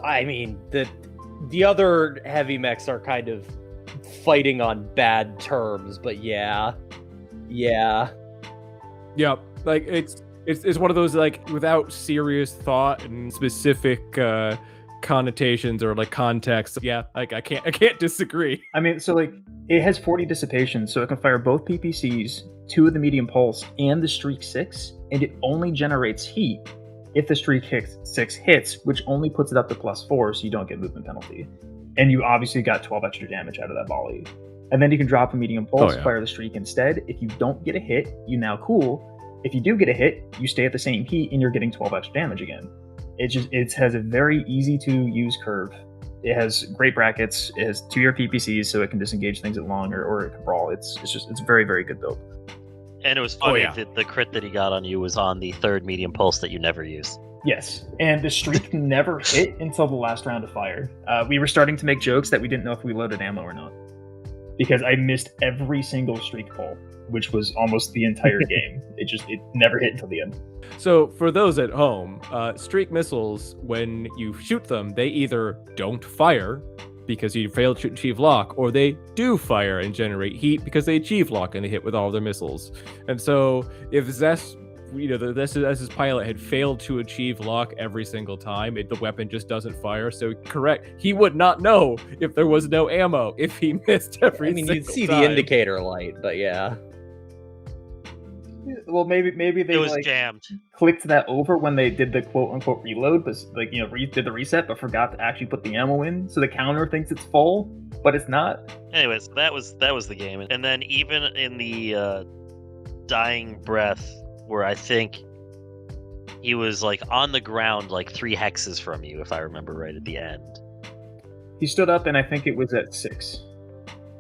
I mean, the other heavy mechs are kind of fighting on bad terms, but yeah.
Like it's one of those, like, without serious thought and specific connotations or like context. Yeah, like I can't disagree.
I mean, so like it has 40 dissipation, so it can fire both PPCs, 2 of the medium pulse, and the Streak 6, and it only generates heat if the Streak 6 hits, which only puts it up to +4, so you don't get movement penalty. And you obviously got 12 extra damage out of that volley. And then you can drop a medium pulse, fire the Streak instead. If you don't get a hit, you now cool. If you do get a hit, you stay at the same heat and you're getting 12 extra damage again. It has a very easy to use curve. It has great brackets. It has 2-year PPCs, so it can disengage things at long or it can brawl. It's a very, very good build.
And it was funny that the crit that he got on you was on the 3rd medium pulse that you never use.
Yes, and the Streak never hit until the last round of fire. We were starting to make jokes that we didn't know if we loaded ammo or not, because I missed every single Streak pull, which was almost the entire game. It never hit until the end.
So for those at home, Streak missiles, when you shoot them, they either don't fire because you failed to achieve lock, or they do fire and generate heat because they achieve lock and they hit with all their missiles. And so if Zess, Zess's pilot had failed to achieve lock every single time, the weapon just doesn't fire. So correct, he would not know if there was no ammo if he missed every single time. I mean, you'd see
the indicator light, but yeah.
Well, maybe they
was jammed.
Clicked that over when they did the quote unquote reload, but did the reset, but forgot to actually put the ammo in, so the counter thinks it's full, but it's not.
Anyways, that was the game, and then even in the dying breath, where I think he was like on the ground, like 3 hexes from you, if I remember right at the end.
He stood up, and I think it was at 6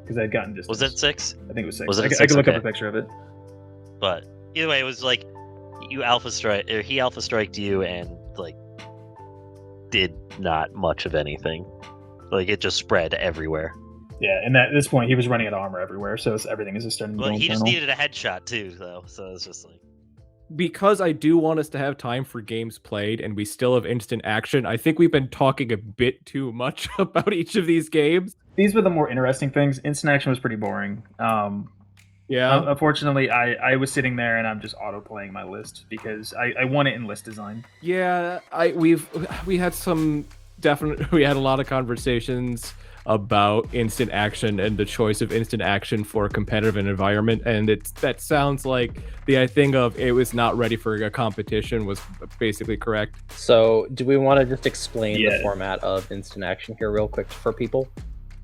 because I'd gotten distance.
Was it 6?
I think it was 6.
Was it
I can look up a picture of it.
But either way, it was like he alpha striked you and like did not much of anything. Like it just spread everywhere.
Yeah, and at this point he was running out of armor everywhere, so everything is just starting to go
he
internal.
just needed a headshot too, though. So it's just like
because I do want us to have time for games played and we still have instant action, I think we've been talking a bit too much about each of these games.
These were the more interesting things. Instant action was pretty boring.
Yeah.
Unfortunately, I was sitting there and I'm just auto playing my list because I want it in list design.
Yeah, we had a lot of conversations about instant action and the choice of instant action for a competitive environment, and that sounds like the thing of it was not ready for a competition was basically correct.
So do we want to just explain the format of instant action here real quick for people?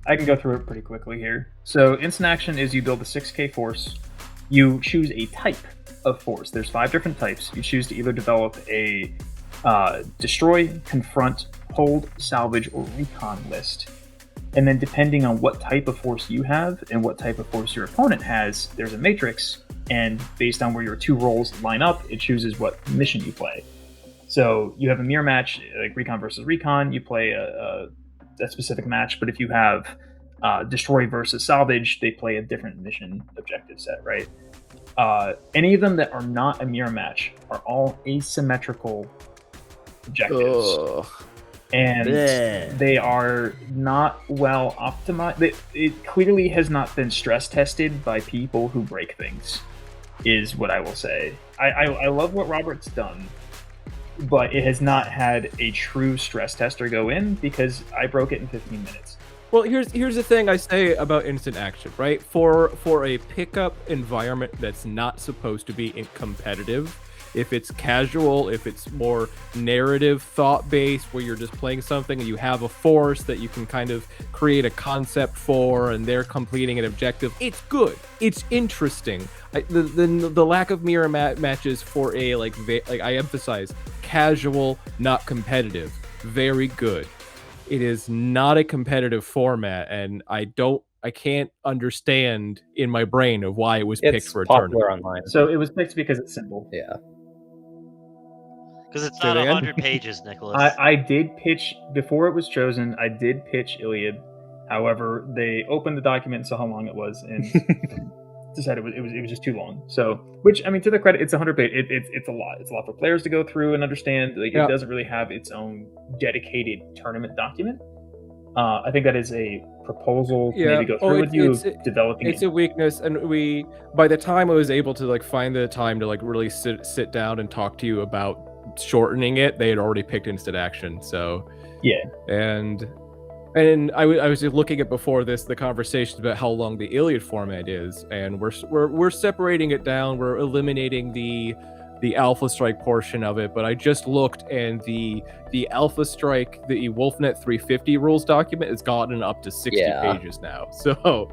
I can go through it pretty quickly here. So instant action is you build a 6K force. You choose a type of force. There's 5 different types. You choose to either develop a destroy, confront, hold, salvage, or recon list. And then depending on what type of force you have and what type of force your opponent has, there's a matrix. And based on where your 2 roles line up, it chooses what mission you play. So you have a mirror match, like recon versus recon. You play a specific match, but if you have destroy versus salvage, they play a different mission objective set, right? Any of them that are not a mirror match are all asymmetrical objectives.
Ugh.
And they are not well optimized. It clearly has not been stress tested by people who break things, is what I will say. I love what Robert's done, but it has not had a true stress tester go in because I broke it in 15 minutes.
Well, here's the thing I say about instant action, right? For a pickup environment that's not supposed to be competitive, if it's casual, if it's more narrative, thought-based, where you're just playing something and you have a force that you can kind of create a concept for and they're completing an objective, it's good. It's interesting. The lack of mirror matches for a, like I emphasize, casual, not competitive, very good. It is not a competitive format, and I can't understand in my brain of why it was picked for a tournament.
Online.
So it was picked because it's simple.
Yeah.
Because it's not 100 pages, Nicholas.
I did pitch, before it was chosen, I did pitch Iliad. However, they opened the document and saw how long it was and decided it was just too long. So, which, I mean, to their credit, it's 100 pages. It's a lot. It's a lot for players to go through and understand. Like, It doesn't really have its own dedicated tournament document. I think that is a proposal to maybe go through with you, developing
it's a weakness, and by the time I was able to find the time to really sit down and talk to you about shortening it, they had already picked instant action. So and I was looking at before this the conversations about how long the Iliad format is, and we're separating it down. We're eliminating the Alpha Strike portion of it, but I just looked, and the Alpha Strike, the Wolfnet 350 rules document has gotten up to 60 pages now. So,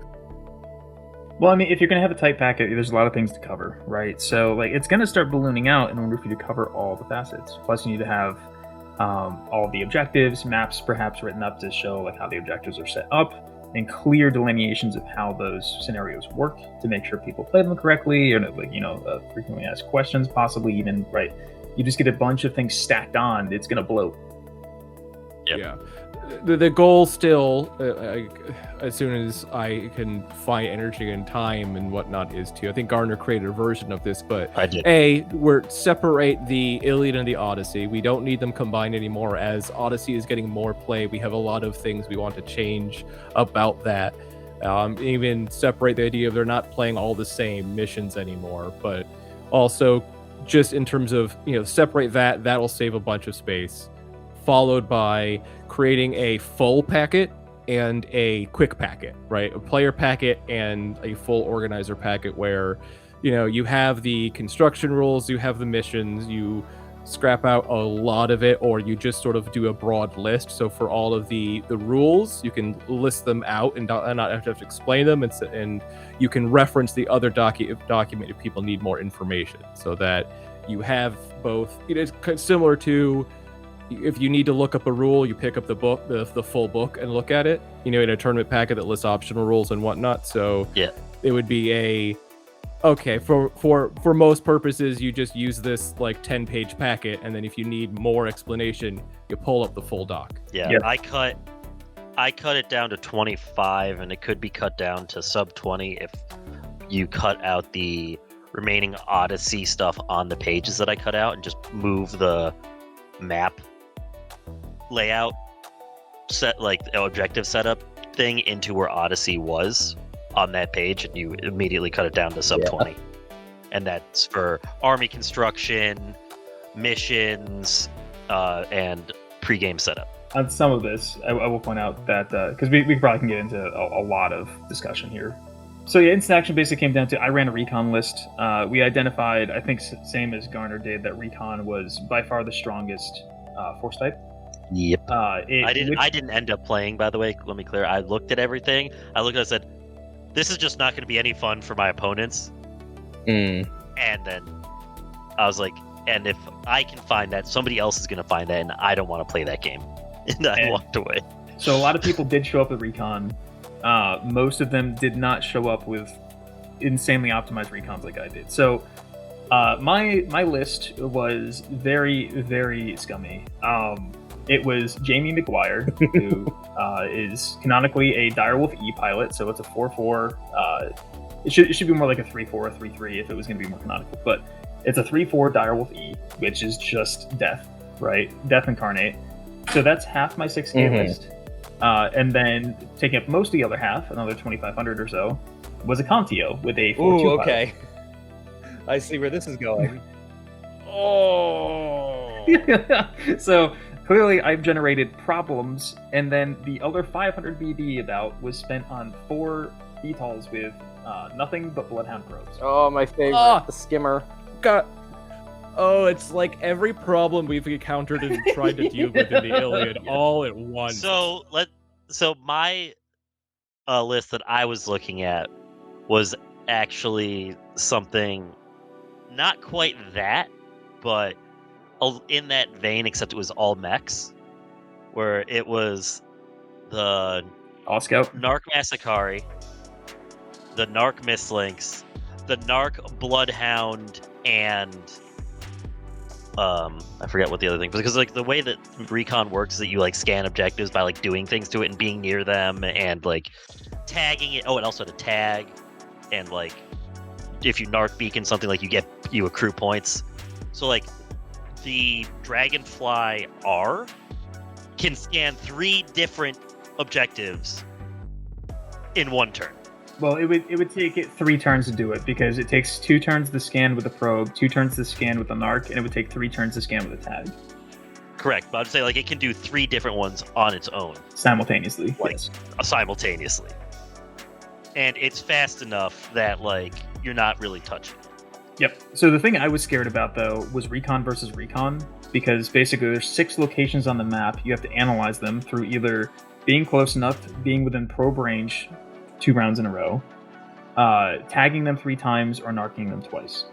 well, I mean, if you're going to have a tight packet, there's a lot of things to cover, right? So, it's going to start ballooning out in order for you to cover all the facets. Plus, you need to have all the objectives, maps perhaps written up to show how the objectives are set up, and clear delineations of how those scenarios work to make sure people play them correctly, or frequently asked questions, possibly even, right? You just get a bunch of things stacked on, it's going to bloat.
Yep.
Yeah. The goal still, as soon as I can find energy and time and whatnot, is to, I think Garner created a version of this, but
I did.
We're separate the Iliad and the Odyssey. We don't need them combined anymore. As Odyssey is getting more play, we have a lot of things we want to change about that. Even separate the idea of they're not playing all the same missions anymore, but also just in terms of, separate that'll save a bunch of space. Followed by creating a full packet and a quick packet, right? A player packet and a full organizer packet where, you have the construction rules, you have the missions, you scrap out a lot of it, or you just sort of do a broad list. So for all of the rules, you can list them out and not have to explain them, and you can reference the other document if people need more information, so that you have both. It is similar to, if you need to look up a rule, you pick up the book, the full book, and look at it, in a tournament packet that lists optional rules and whatnot. So it would be for most purposes, you just use this 10-page packet, and then if you need more explanation, you pull up the full doc.
I cut it down to 25, and it could be cut down to sub 20 if you cut out the remaining Odyssey stuff on the pages that I cut out and just move the map layout set, like objective setup thing, into where Odyssey was on that page, and you immediately cut it down to sub 20. And that's for army construction, missions, and pre-game setup.
On some of this, I will point out that, because we probably can get into a lot of discussion here. So yeah, instant action basically came down to, I ran a recon list. We identified, I think same as Garner did, that recon was by far the strongest force type.
Yep. I didn't end up playing, by the way. Let me clear. I looked at everything. I looked and I said, this is just not going to be any fun for my opponents. And then I was like, and if I can find that, somebody else is going to find that, and I don't want to play that game. And I walked away.
So a lot of people did show up with recon. Most of them did not show up with insanely optimized recons like I did. So my list was very, very scummy. It was Jamie McGuire, who is canonically a Direwolf E pilot, so it's a 4/4. It should be more like a 3/4 or 3/3 if it was going to be more canonical. But it's a 3/4 Direwolf E, which is just death, right? Death incarnate. So that's half my 6K list. And then taking up most of the other half, another 2,500 or so, was a Contio with a 4/2 pilot.
Okay. I see where this is going.
So clearly I've generated problems, and then the other 500 BB about was spent on 4 VTOLs with nothing but Bloodhound probes.
Oh, my favorite, the skimmer.
God. Oh, it's like every problem we've encountered and tried to deal with in the Iliad all at once.
So my list that I was looking at was actually something not quite that, but in that vein, except it was all mechs, where it was the
All-Scout,
Narc Massacari, the Narc Mislinks, the Narc Bloodhound, and I forget what the other thing, because like the way that recon works is that you like scan objectives by like doing things to it and being near them and like tagging it. Oh, it also had a tag, and like if you narc beacon something, like you accrue points. So like the Dragonfly R can scan 3 different objectives in one turn.
Well, it would take it 3 turns to do it, because it takes 2 turns to scan with a probe, 2 turns to scan with a narc, and it would take 3 turns to scan with a tag.
Correct, but I'd say like it can do 3 different ones on its own.
Simultaneously,
like,
yes.
Simultaneously. And it's fast enough that like you're not really touching it.
Yep. So the thing I was scared about, though, was recon versus recon, because basically there's 6 locations on the map. You have to analyze them through either being close enough, being within probe range 2 rounds in a row, tagging them 3 times, or narking them twice.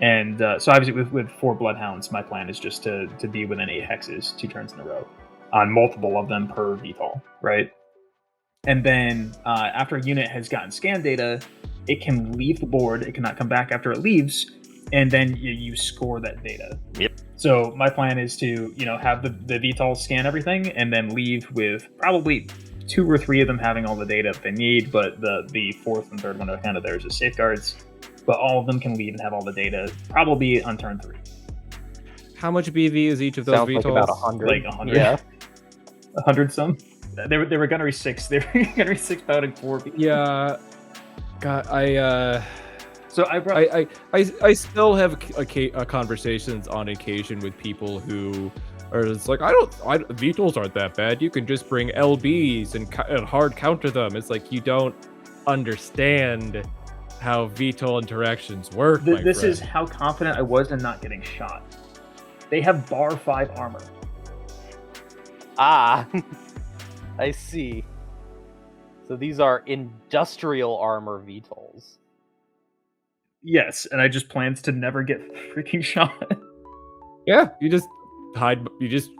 And so obviously with 4 Bloodhounds, my plan is just to be within 8 hexes 2 turns in a row on multiple of them per VTOL, right? And then after a unit has gotten scan data, it can leave the board. It cannot come back after it leaves, and then you score that data.
Yep.
So my plan is to have the VTOL scan everything, and then leave with probably 2 or 3 of them having all the data they need, but the 4th and 3rd one are kind of theirs as safeguards. But all of them can leave and have all the data, probably on turn 3.
How much BV is each of those
Sounds
VTOLs?
like about 100.
Like 100.
Yeah.
100 some. They were Gunnery 6. They were Gunnery 6 piloting 4 VTOLs.
Yeah. God,
So
I still have conversations on occasion with people who are just like, VTOLs aren't that bad. You can just bring LBs and hard counter them. It's like, you don't understand how VTOL interactions work.
This is how confident I was in not getting shot. They have bar 5 armor.
Ah, I see. So these are industrial armor VTOLs.
Yes, and I just planned to never get freaking shot.
Yeah, you just hide. You just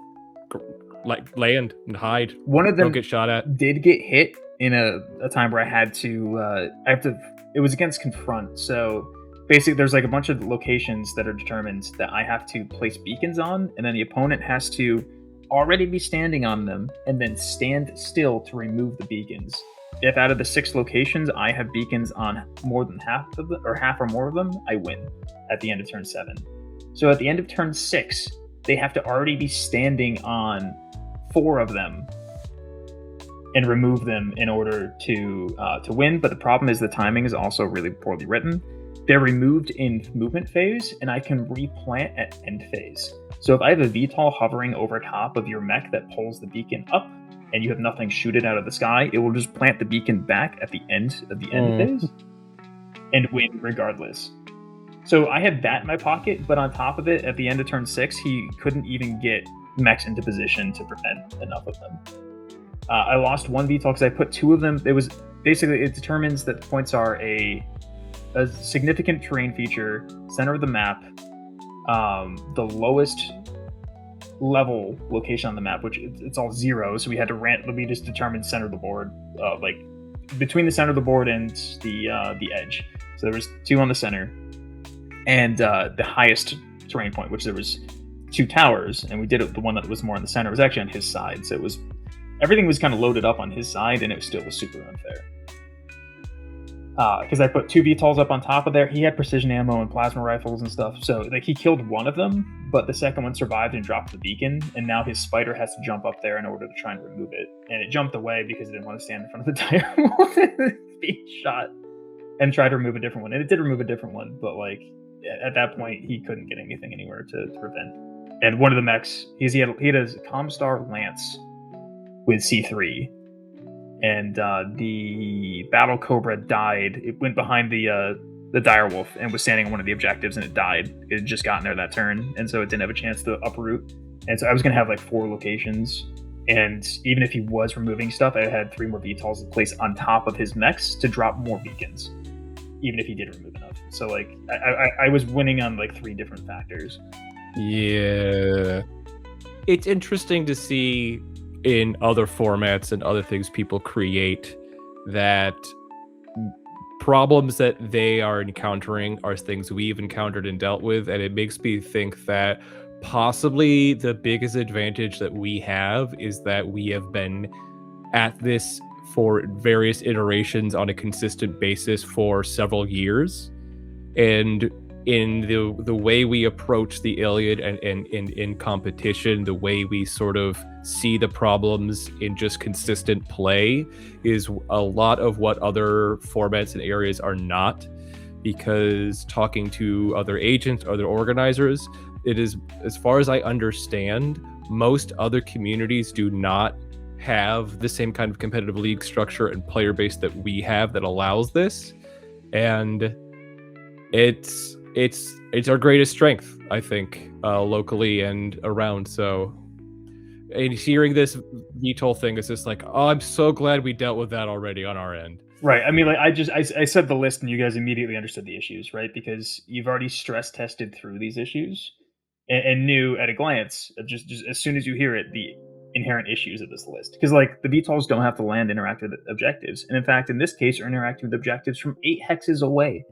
like land and hide.
One of them
don't get shot at.
Did get hit in a time where I had to. It was against confront. So basically, there's like a bunch of locations that are determined that I have to place beacons on, and then the opponent has to already be standing on them and then stand still to remove the beacons. if out of the 6 locations I have beacons on more than half of them, or half or more of them, I win at the end of turn 7. So at the end of turn 6, they have to already be standing on 4 of them and remove them in order to win. But the problem is the timing is also really poorly written. They're removed in movement phase, and I can replant at end phase. So if I have a VTOL hovering over top of your mech that pulls the beacon up, and you have nothing shoot it out of the sky, it will just plant the beacon back at the end of the end phase and win regardless. So I had that in my pocket, but on top of it, at the end of turn 6, he couldn't even get mechs into position to prevent enough of them. I lost 1 VTOL because I put 2 of them. It was basically, it determines that the points are a significant terrain feature, center of the map, the lowest level location on the map, which it's all 0, so we had to we just determined center of the board, like between the center of the board and the edge. So there was 2 on the center, and the highest terrain point, which there was 2 towers, and we did it, the one that was more on the center was actually on his side, so it was everything was kind of loaded up on his side, and it still was super unfair. Because I put 2 VTOLs up on top of there. He had precision ammo and plasma rifles and stuff, so like he killed one of them, but the second one survived and dropped the beacon, and now his spider has to jump up there in order to try and remove it. And it jumped away because it didn't want to stand in front of the dire wolf being shot, and tried to remove a different one. And it did remove a different one, but like at that point he couldn't get anything anywhere to prevent. And one of the mechs, he had a Comstar Lance with C3. And the Battle Cobra died. It went behind the direwolf and was standing on one of the objectives, and it died. It had just gotten there that turn, and so it didn't have a chance to uproot. And so I was going to have like 4 locations, and even if he was removing stuff, I had 3 more VTOLs to place on top of his mechs to drop more beacons, even if he did remove enough. So like I was winning on like 3 different factors.
Yeah. It's interesting to see in other formats and other things people create that problems that they are encountering are things we've encountered and dealt with, and it makes me think that possibly the biggest advantage that we have is that we have been at this for various iterations on a consistent basis for several years, and in the way we approach the Iliad and in competition, the way we sort of see the problems in just consistent play is a lot of what other formats and areas are not, because talking to other agents, other organizers, it is, as far as I understand, most other communities do not have the same kind of competitive league structure and player base that we have that allows this, and it's our greatest strength, I think, locally and around. So, and hearing this VTOL thing is just like, oh, I'm so glad we dealt with that already on our end.
Right. I mean, like I said the list, and you guys immediately understood the issues, right? Because you've already stress tested through these issues and knew at a glance, just as soon as you hear it, the inherent issues of this list. Because like the VTOLs don't have to land interactive objectives, and in fact, in this case, are interacting with objectives from 8 hexes away.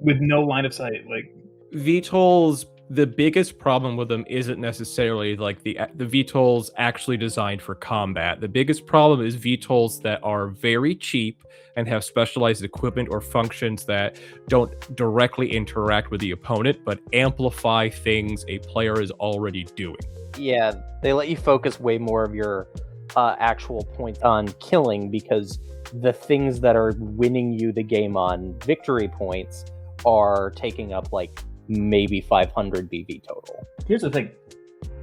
With no line of sight. Like
VTOLs, the biggest problem with them isn't necessarily like the VTOLs actually designed for combat. The biggest problem is VTOLs that are very cheap and have specialized equipment or functions that don't directly interact with the opponent, but amplify things a player is already doing.
Yeah, they let you focus way more of your actual points on killing, because the things that are winning you the game on victory points are taking up like maybe 500 BV total.
Here's the thing.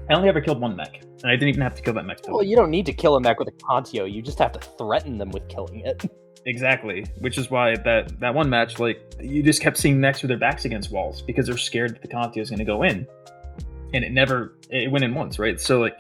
I only ever killed 1 mech, and I didn't even have to kill that mech.
Well, you don't need to kill a mech with a Contio, you just have to threaten them with killing it.
Exactly, which is why that one match, like, you just kept seeing mechs with their backs against walls because they're scared that the Contio is going to go in, and it went in once, right? So like,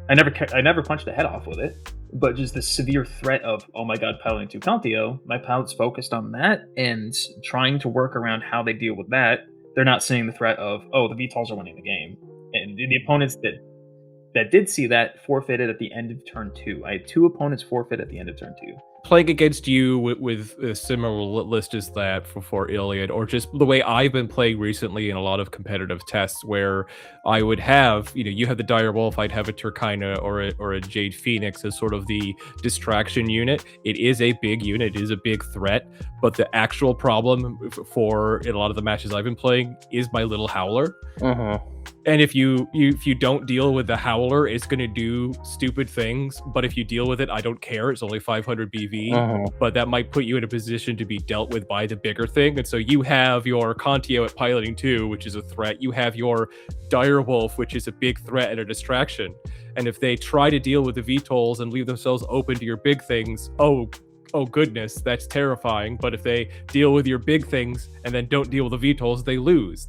I never punched the head off with it, but just the severe threat of, oh my god, piloting 2 Contio, my pilots focused on that and trying to work around how they deal with that. They're not seeing the threat of, oh, the VTOLs are winning the game. And the opponents that did see that forfeited at the end of turn 2. I had 2 opponents forfeit at the end of turn 2.
playing against you with a similar list as that for Iliad, or just the way I've been playing recently in a lot of competitive tests, where I would have, you have the Dire Wolf, I'd have a Turkina or a Jade Phoenix as sort of the distraction unit. It is a big unit, it is a big threat, but the actual problem for in a lot of the matches I've been playing is my little Howler. And if you don't deal with the Howler, it's going to do stupid things. But if you deal with it, I don't care. It's only 500 BV. But that might put you in a position to be dealt with by the bigger thing. And so you have your Contio at Piloting 2, which is a threat. You have your Dire Wolf, which is a big threat and a distraction. And if they try to deal with the VTOLs and leave themselves open to your big things, oh goodness, that's terrifying. But if they deal with your big things and then don't deal with the VTOLs, they lose.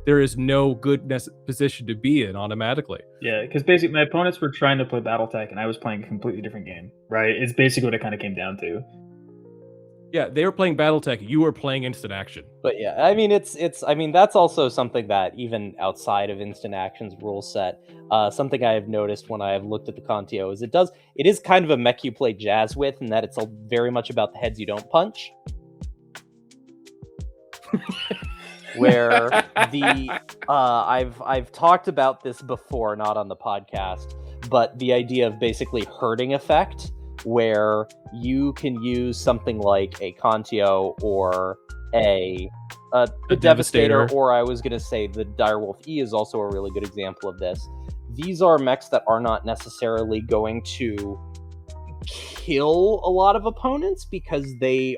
There is no good position to be in automatically.
Yeah, because basically my opponents were trying to play BattleTech and I was playing a completely different game, right? It's basically what it kind of came down to.
Yeah, they were playing BattleTech. You were playing instant action.
But yeah, I mean, that's also something that even outside of instant action's rule set, something I have noticed when I have looked at the Contio is it is kind of a mech you play jazz with, in that it's very much about the heads you don't punch. Where I've talked about this before, not on the podcast, but the idea of basically herding effect, where you can use something like a Contio or a Devastator, or I was going to say the Direwolf E is also a really good example of this. These are mechs that are not necessarily going to kill a lot of opponents because they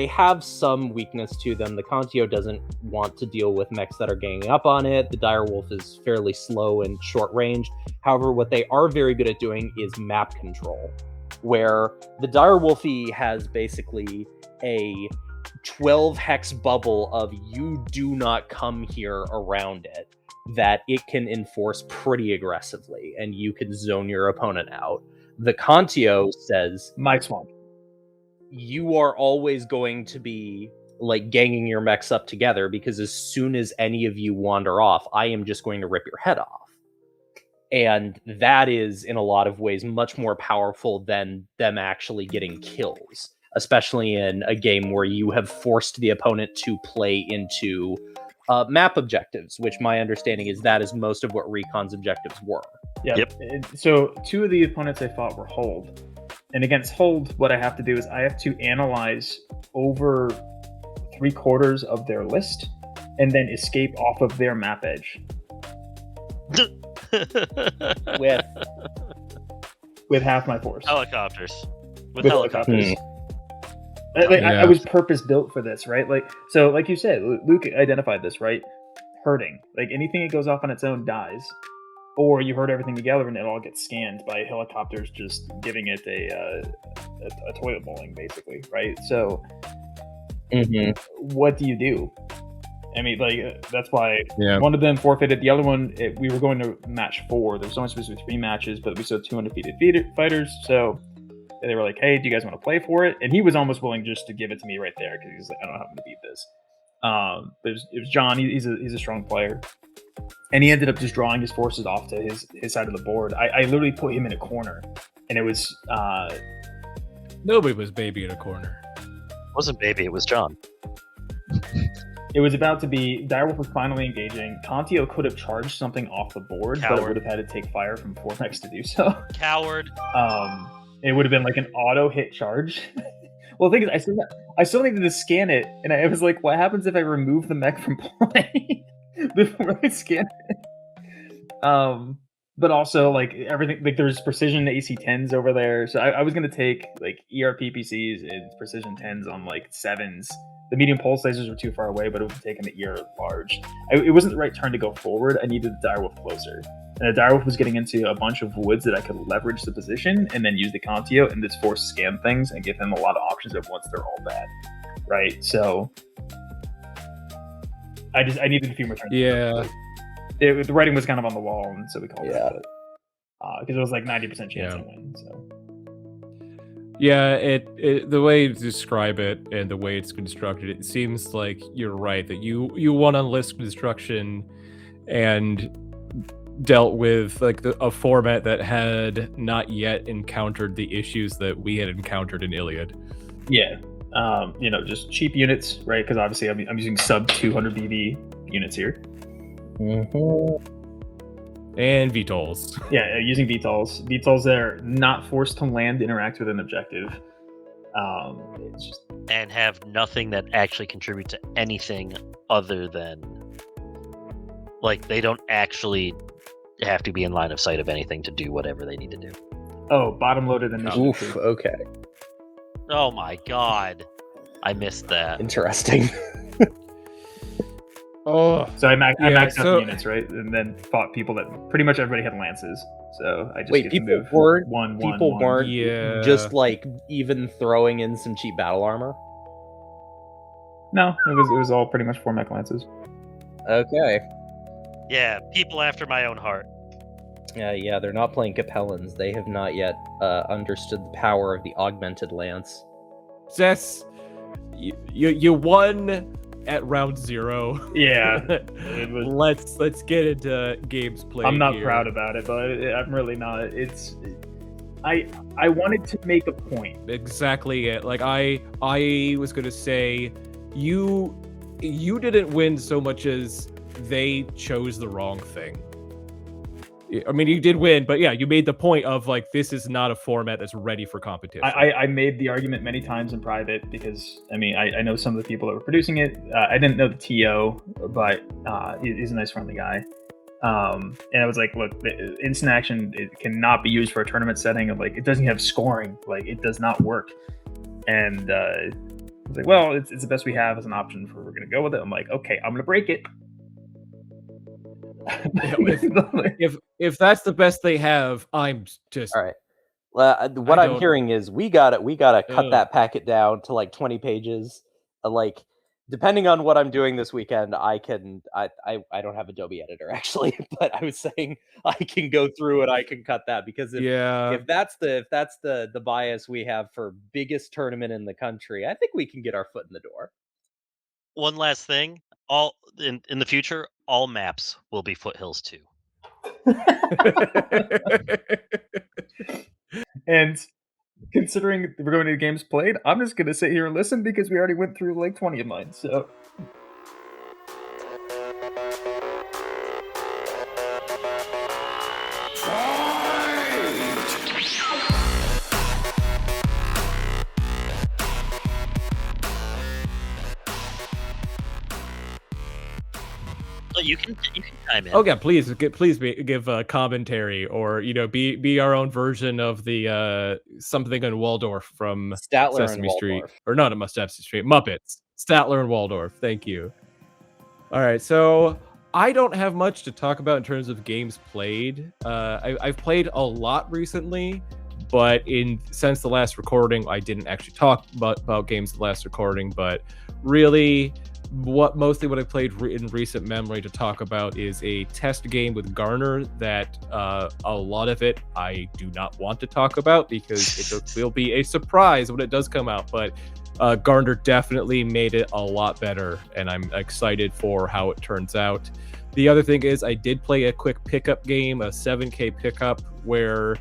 have some weakness to them. The Contio doesn't want to deal with mechs that are ganging up on it. The Direwolf is fairly slow and short-ranged. However, what they are very good at doing is map control, where the Direwolfy has basically a 12-hex bubble of you do not come here around it that it can enforce pretty aggressively, and you can zone your opponent out. The Contio says,
My swamp.
You are always going to be like ganging your mechs up together, because as soon as any of you wander off, I am just going to rip your head off. And that is, in a lot of ways, much more powerful than them actually getting kills, especially in a game where you have forced the opponent to play into map objectives, which my understanding is that is most of what Recon's objectives were.
Yep. So 2 of the opponents I fought were Hold. And against Hold, what I have to do is I have to analyze over 3/4 of their list and then escape off of their map edge. with half my force.
Helicopters. With helicopters.
I was purpose built for this, right? So like you said, Luke identified this, right? Herding. Like anything that goes off on its own dies. Or you herd everything together and it all gets scanned by helicopters just giving it a toilet bowling, basically, right? So, what do you do? I mean, that's why one of them forfeited. The other one, we were going to match 4. There was only supposed to be 3 matches, but we still had 2 undefeated fighters. So they were like, hey, do you guys want to play for it? And he was almost willing just to give it to me right there, because he was like, I don't know how I'm going to beat this. But it was John. He's a strong player. And he ended up just drawing his forces off to his side of the board. I literally put him in a corner, and it was
nobody was baby in a corner.
It wasn't baby, it was John.
It was about to be Direwolf was finally engaging. Contio could have charged something off the board, but it would have had to take fire from 4 mechs to do so.
Coward.
It would have been like an auto hit charge. Well, the thing is, I still needed to scan it, and I was like, what happens if I remove the mech from play? Before I scan it. But also, like, everything, like, there's precision AC-10s over there, so I was going to take, like, ERPPCs and precision 10s on, like, 7s. The medium pulse lasers were too far away, but it would have taken the ER large. It wasn't the right turn to go forward. I needed the Direwolf closer. And the Direwolf was getting into a bunch of woods that I could leverage the position and then use the Contio and just force scan things and give them a lot of options at once they're all bad. Right? So I needed a few more turns.
Yeah.
The writing was kind of on the wall, and so we called
Yeah.
it. Because it was like 90% chance to win. So.
Yeah, it the way you describe it and the way it's constructed, it seems like you're right that you want to list construction, and dealt with like a format that had not yet encountered the issues that we had encountered in Iliad.
Yeah. Just cheap units, right? Because obviously I'm using sub 200 BV units here.
And VTOLs.
Yeah, using VTOLs. VTOLs that are not forced to land, interact with an objective. It's just...
And have nothing that actually contributes to anything other than, like, they don't actually have to be in line of sight of anything to do whatever they need to do.
Oh, bottom-loaded initiative.
Oof, okay.
Oh my god. I missed that.
Interesting.
Oh,
So I maxed out the units, right? And then fought people that pretty much everybody had lances. So I just
Wait,
get to
people
move
weren't
one,
yeah.
just like even throwing in some cheap battle armor?
No, it was all pretty much 4 mech lances.
Okay.
Yeah, people after my own heart.
Yeah, they're not playing Capellans. They have not yet understood the power of the augmented lance.
Zess, you won at round 0.
Yeah, it was.
Let's get into games played.
I'm not
here.
proud about it, but I'm really not. I wanted to make a point.
Exactly it. Like I was gonna say, you didn't win so much as they chose the wrong thing. I mean, you did win, but yeah, you made the point of like, this is not a format that's ready for competition.
I made the argument many times in private because, I mean, I know some of the people that were producing it. I didn't know the TO, but he's a nice, friendly guy. And I was like, look, the instant action, it cannot be used for a tournament setting. Of like, it doesn't have scoring. Like, it does not work. And I was like, well, it's the best we have as an option for we're going to go with it. I'm like, okay, I'm going to break it.
if that's the best they have, I'm just
All right. Well, what I'm hearing is we gotta cut that packet down to like 20 pages. Like, depending on what I'm doing this weekend, I don't have Adobe Editor actually, but I was saying I can go through and I can cut that because if that's the bias we have for biggest tournament in the country, I think we can get our foot in the door.
One last thing. All in the future, all maps will be foothills too.
And considering we're going to games played, I'm just going to sit here and listen because we already went through like 20 of mine. So.
You can chime in.
Oh yeah, please give a commentary, or be our own version of the something in Waldorf from
Statler
Sesame
and
Street,
Waldorf.
or not Sesame Street, Muppets. Statler and Waldorf. Thank you. All right, so I don't have much to talk about in terms of games played. I've played a lot recently, but since the last recording, I didn't actually talk about games the last recording. But really, what I played in recent memory to talk about is a test game with Garner that a lot of it I do not want to talk about because it will be a surprise when it does come out. But Garner definitely made it a lot better, and I'm excited for how it turns out. The other thing is I did play a quick pickup game, a 7K pickup, where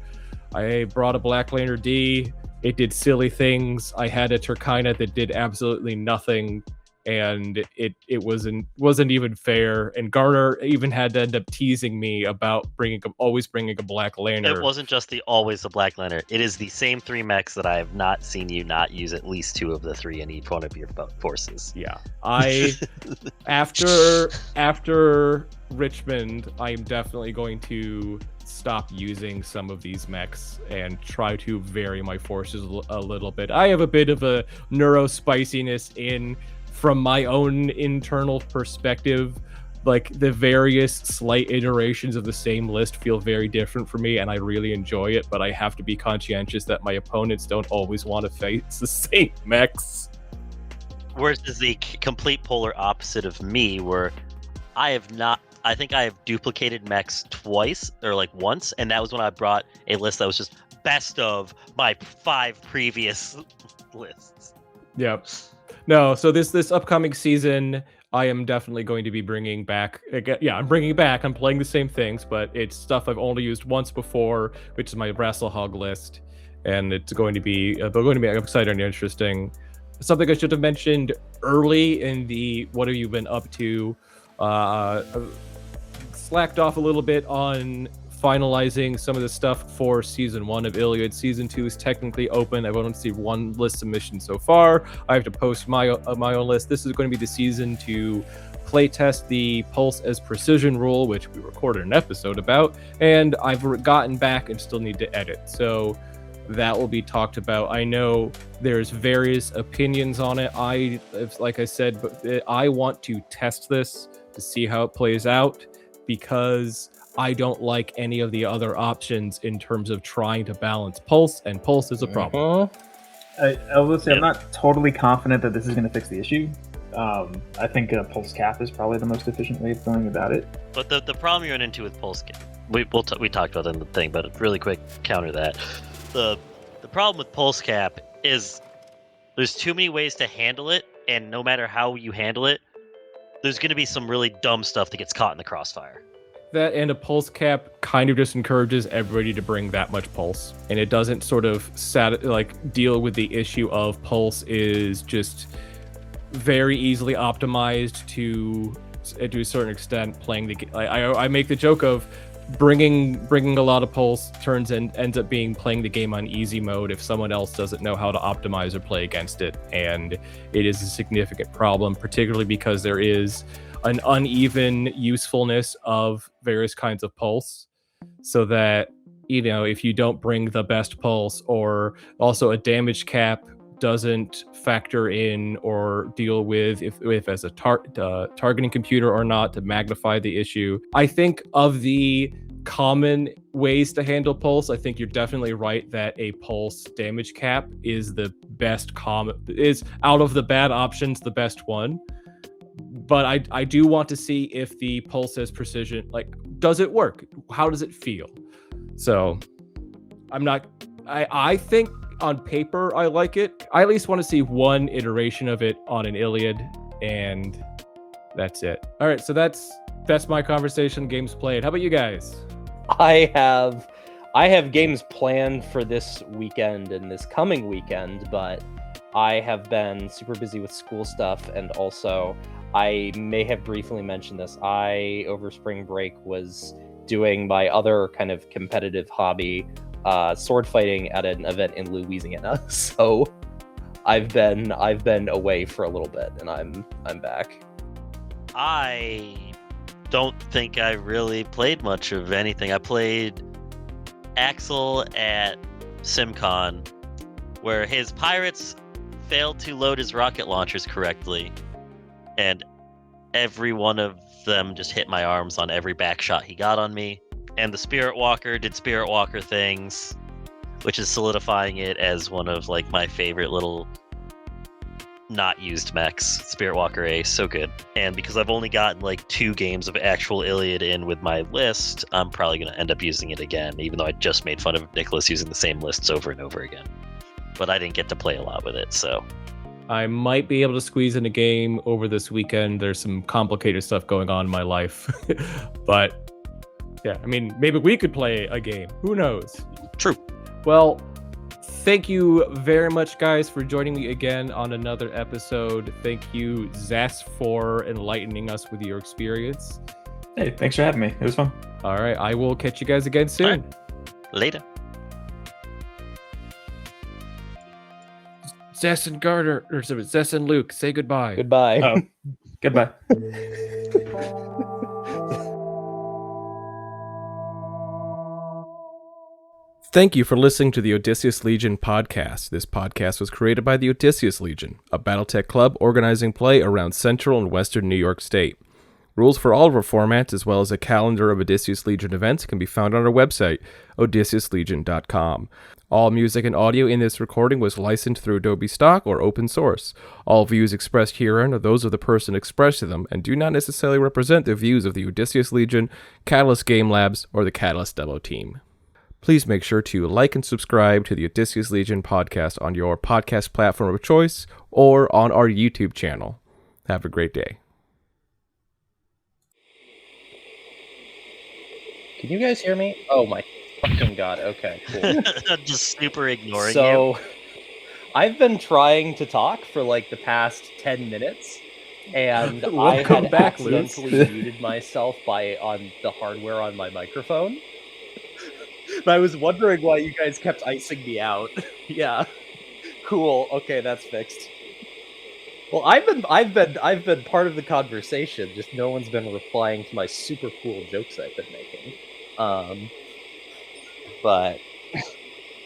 I brought a Black Laner D. It did silly things. I had a Turkina that did absolutely nothing, and it wasn't even fair. And Garner even had to end up teasing me about always bringing a Black Laner.
It wasn't just always the Black Laner. It is the same 3 mechs that I have not seen you not use at least 2 of the 3 in each one of your forces.
Yeah, after Richmond, I am definitely going to stop using some of these mechs and try to vary my forces a little bit. I have a bit of a neurospiciness from my own internal perspective. Like, the various slight iterations of the same list feel very different for me, and I really enjoy it, but I have to be conscientious that my opponents don't always want to face the same mechs.
Whereas is the complete polar opposite of me, where I think I have duplicated mechs twice, or like once, and that was when I brought a list that was just best of my 5 previous lists.
Yep. No, so this upcoming season, I am definitely going to be bringing back. Yeah, I'm bringing back. I'm playing the same things, but it's stuff I've only used once before, which is my Wrestle Hog list, and it's going to be exciting and interesting. Something I should have mentioned early in the "What have you been up to?" Slacked off a little bit on finalizing some of the stuff for season 1 of Iliad. Season 2 is technically open. I've only seen one list submission so far. I have to post my own list. This is going to be the season to playtest the Pulse as Precision rule, which we recorded an episode about, and I've gotten back and still need to edit. So that will be talked about. I know there's various opinions on it. Like I said, but I want to test this to see how it plays out, because I don't like any of the other options in terms of trying to balance Pulse, and Pulse is a problem.
I will say I'm not totally confident that this is going to fix the issue. I think a Pulse cap is probably the most efficient way of going about it.
But the problem you run into with Pulse cap, we talked about that in the thing, but really quick counter that. The problem with Pulse cap is there's too many ways to handle it, and no matter how you handle it, there's going to be some really dumb stuff that gets caught in the crossfire.
That and a pulse cap kind of just encourages everybody to bring that much pulse, and it doesn't sort of deal with the issue of pulse is just very easily optimized to a certain extent. Playing the game, I make the joke of bringing a lot of pulse ends up being playing the game on easy mode if someone else doesn't know how to optimize or play against it, and it is a significant problem, particularly because there is an uneven usefulness of various kinds of pulse, so that, you know, if you don't bring the best pulse, or also a damage cap doesn't factor in or deal with if as a targeting computer or not, to magnify the issue. I think of the common ways to handle pulse, I think you're definitely right that a pulse damage cap is the best is out of the bad options the best one. But I do want to see if the Pulse as Precision, does it work? How does it feel? So I think on paper I like it. I at least want to see one iteration of it on an Iliad, and that's it. All right, so that's my conversation, games played. How about you guys?
I have games planned for this weekend and this coming weekend, but I have been super busy with school stuff, and also I may have briefly mentioned this. I, over spring break, was doing my other kind of competitive hobby, sword fighting at an event in Louisiana. So I've been away for a little bit, and I'm back.
I don't think I really played much of anything. I played Axel at SimCon, where his pirates failed to load his rocket launchers correctly, and every one of them just hit my arms on every back shot he got on me. And the Spirit Walker did Spirit Walker things, which is solidifying it as one of my favorite little not used mechs. Spirit Walker Ace, so good. And because I've only gotten 2 games of actual Iliad in with my list, I'm probably going to end up using it again, even though I just made fun of Nicholas using the same lists over and over again. But I didn't get to play a lot with it, so
I might be able to squeeze in a game over this weekend. There's some complicated stuff going on in my life. But yeah, I mean, maybe we could play a game. Who knows?
True.
Well, thank you very much, guys, for joining me again on another episode. Thank you, Zess, for enlightening us with your experience.
Hey, thanks for having me. It was fun.
All right, I will catch you guys again soon.
Right. Later.
Zess and Garner, or sorry, Zess and Luke, say goodbye.
Goodbye.
Oh, goodbye.
Thank you for listening to the Odysseus Legion podcast. This podcast was created by the Odysseus Legion, a BattleTech club organizing play around Central and Western New York State. Rules for all of our formats, as well as a calendar of Odysseus Legion events, can be found on our website, odysseuslegion.com. All music and audio in this recording was licensed through Adobe Stock or open source. All views expressed herein are those of the person expressing them and do not necessarily represent the views of the Odysseus Legion, Catalyst Game Labs, or the Catalyst demo team. Please make sure to like and subscribe to the Odysseus Legion podcast on your podcast platform of choice or on our YouTube channel. Have a great day.
Can you guys hear me? Oh my fucking god. Okay, cool.
Just super ignoring you.
So, I've been trying to talk for like the past 10 minutes, and I
Welcome
had
back, Luke.
accidentally muted myself on the hardware on my microphone. But I was wondering why you guys kept icing me out. Yeah. Cool. Okay, that's fixed. Well, I've been part of the conversation. Just no one's been replying to my super cool jokes I've been making. But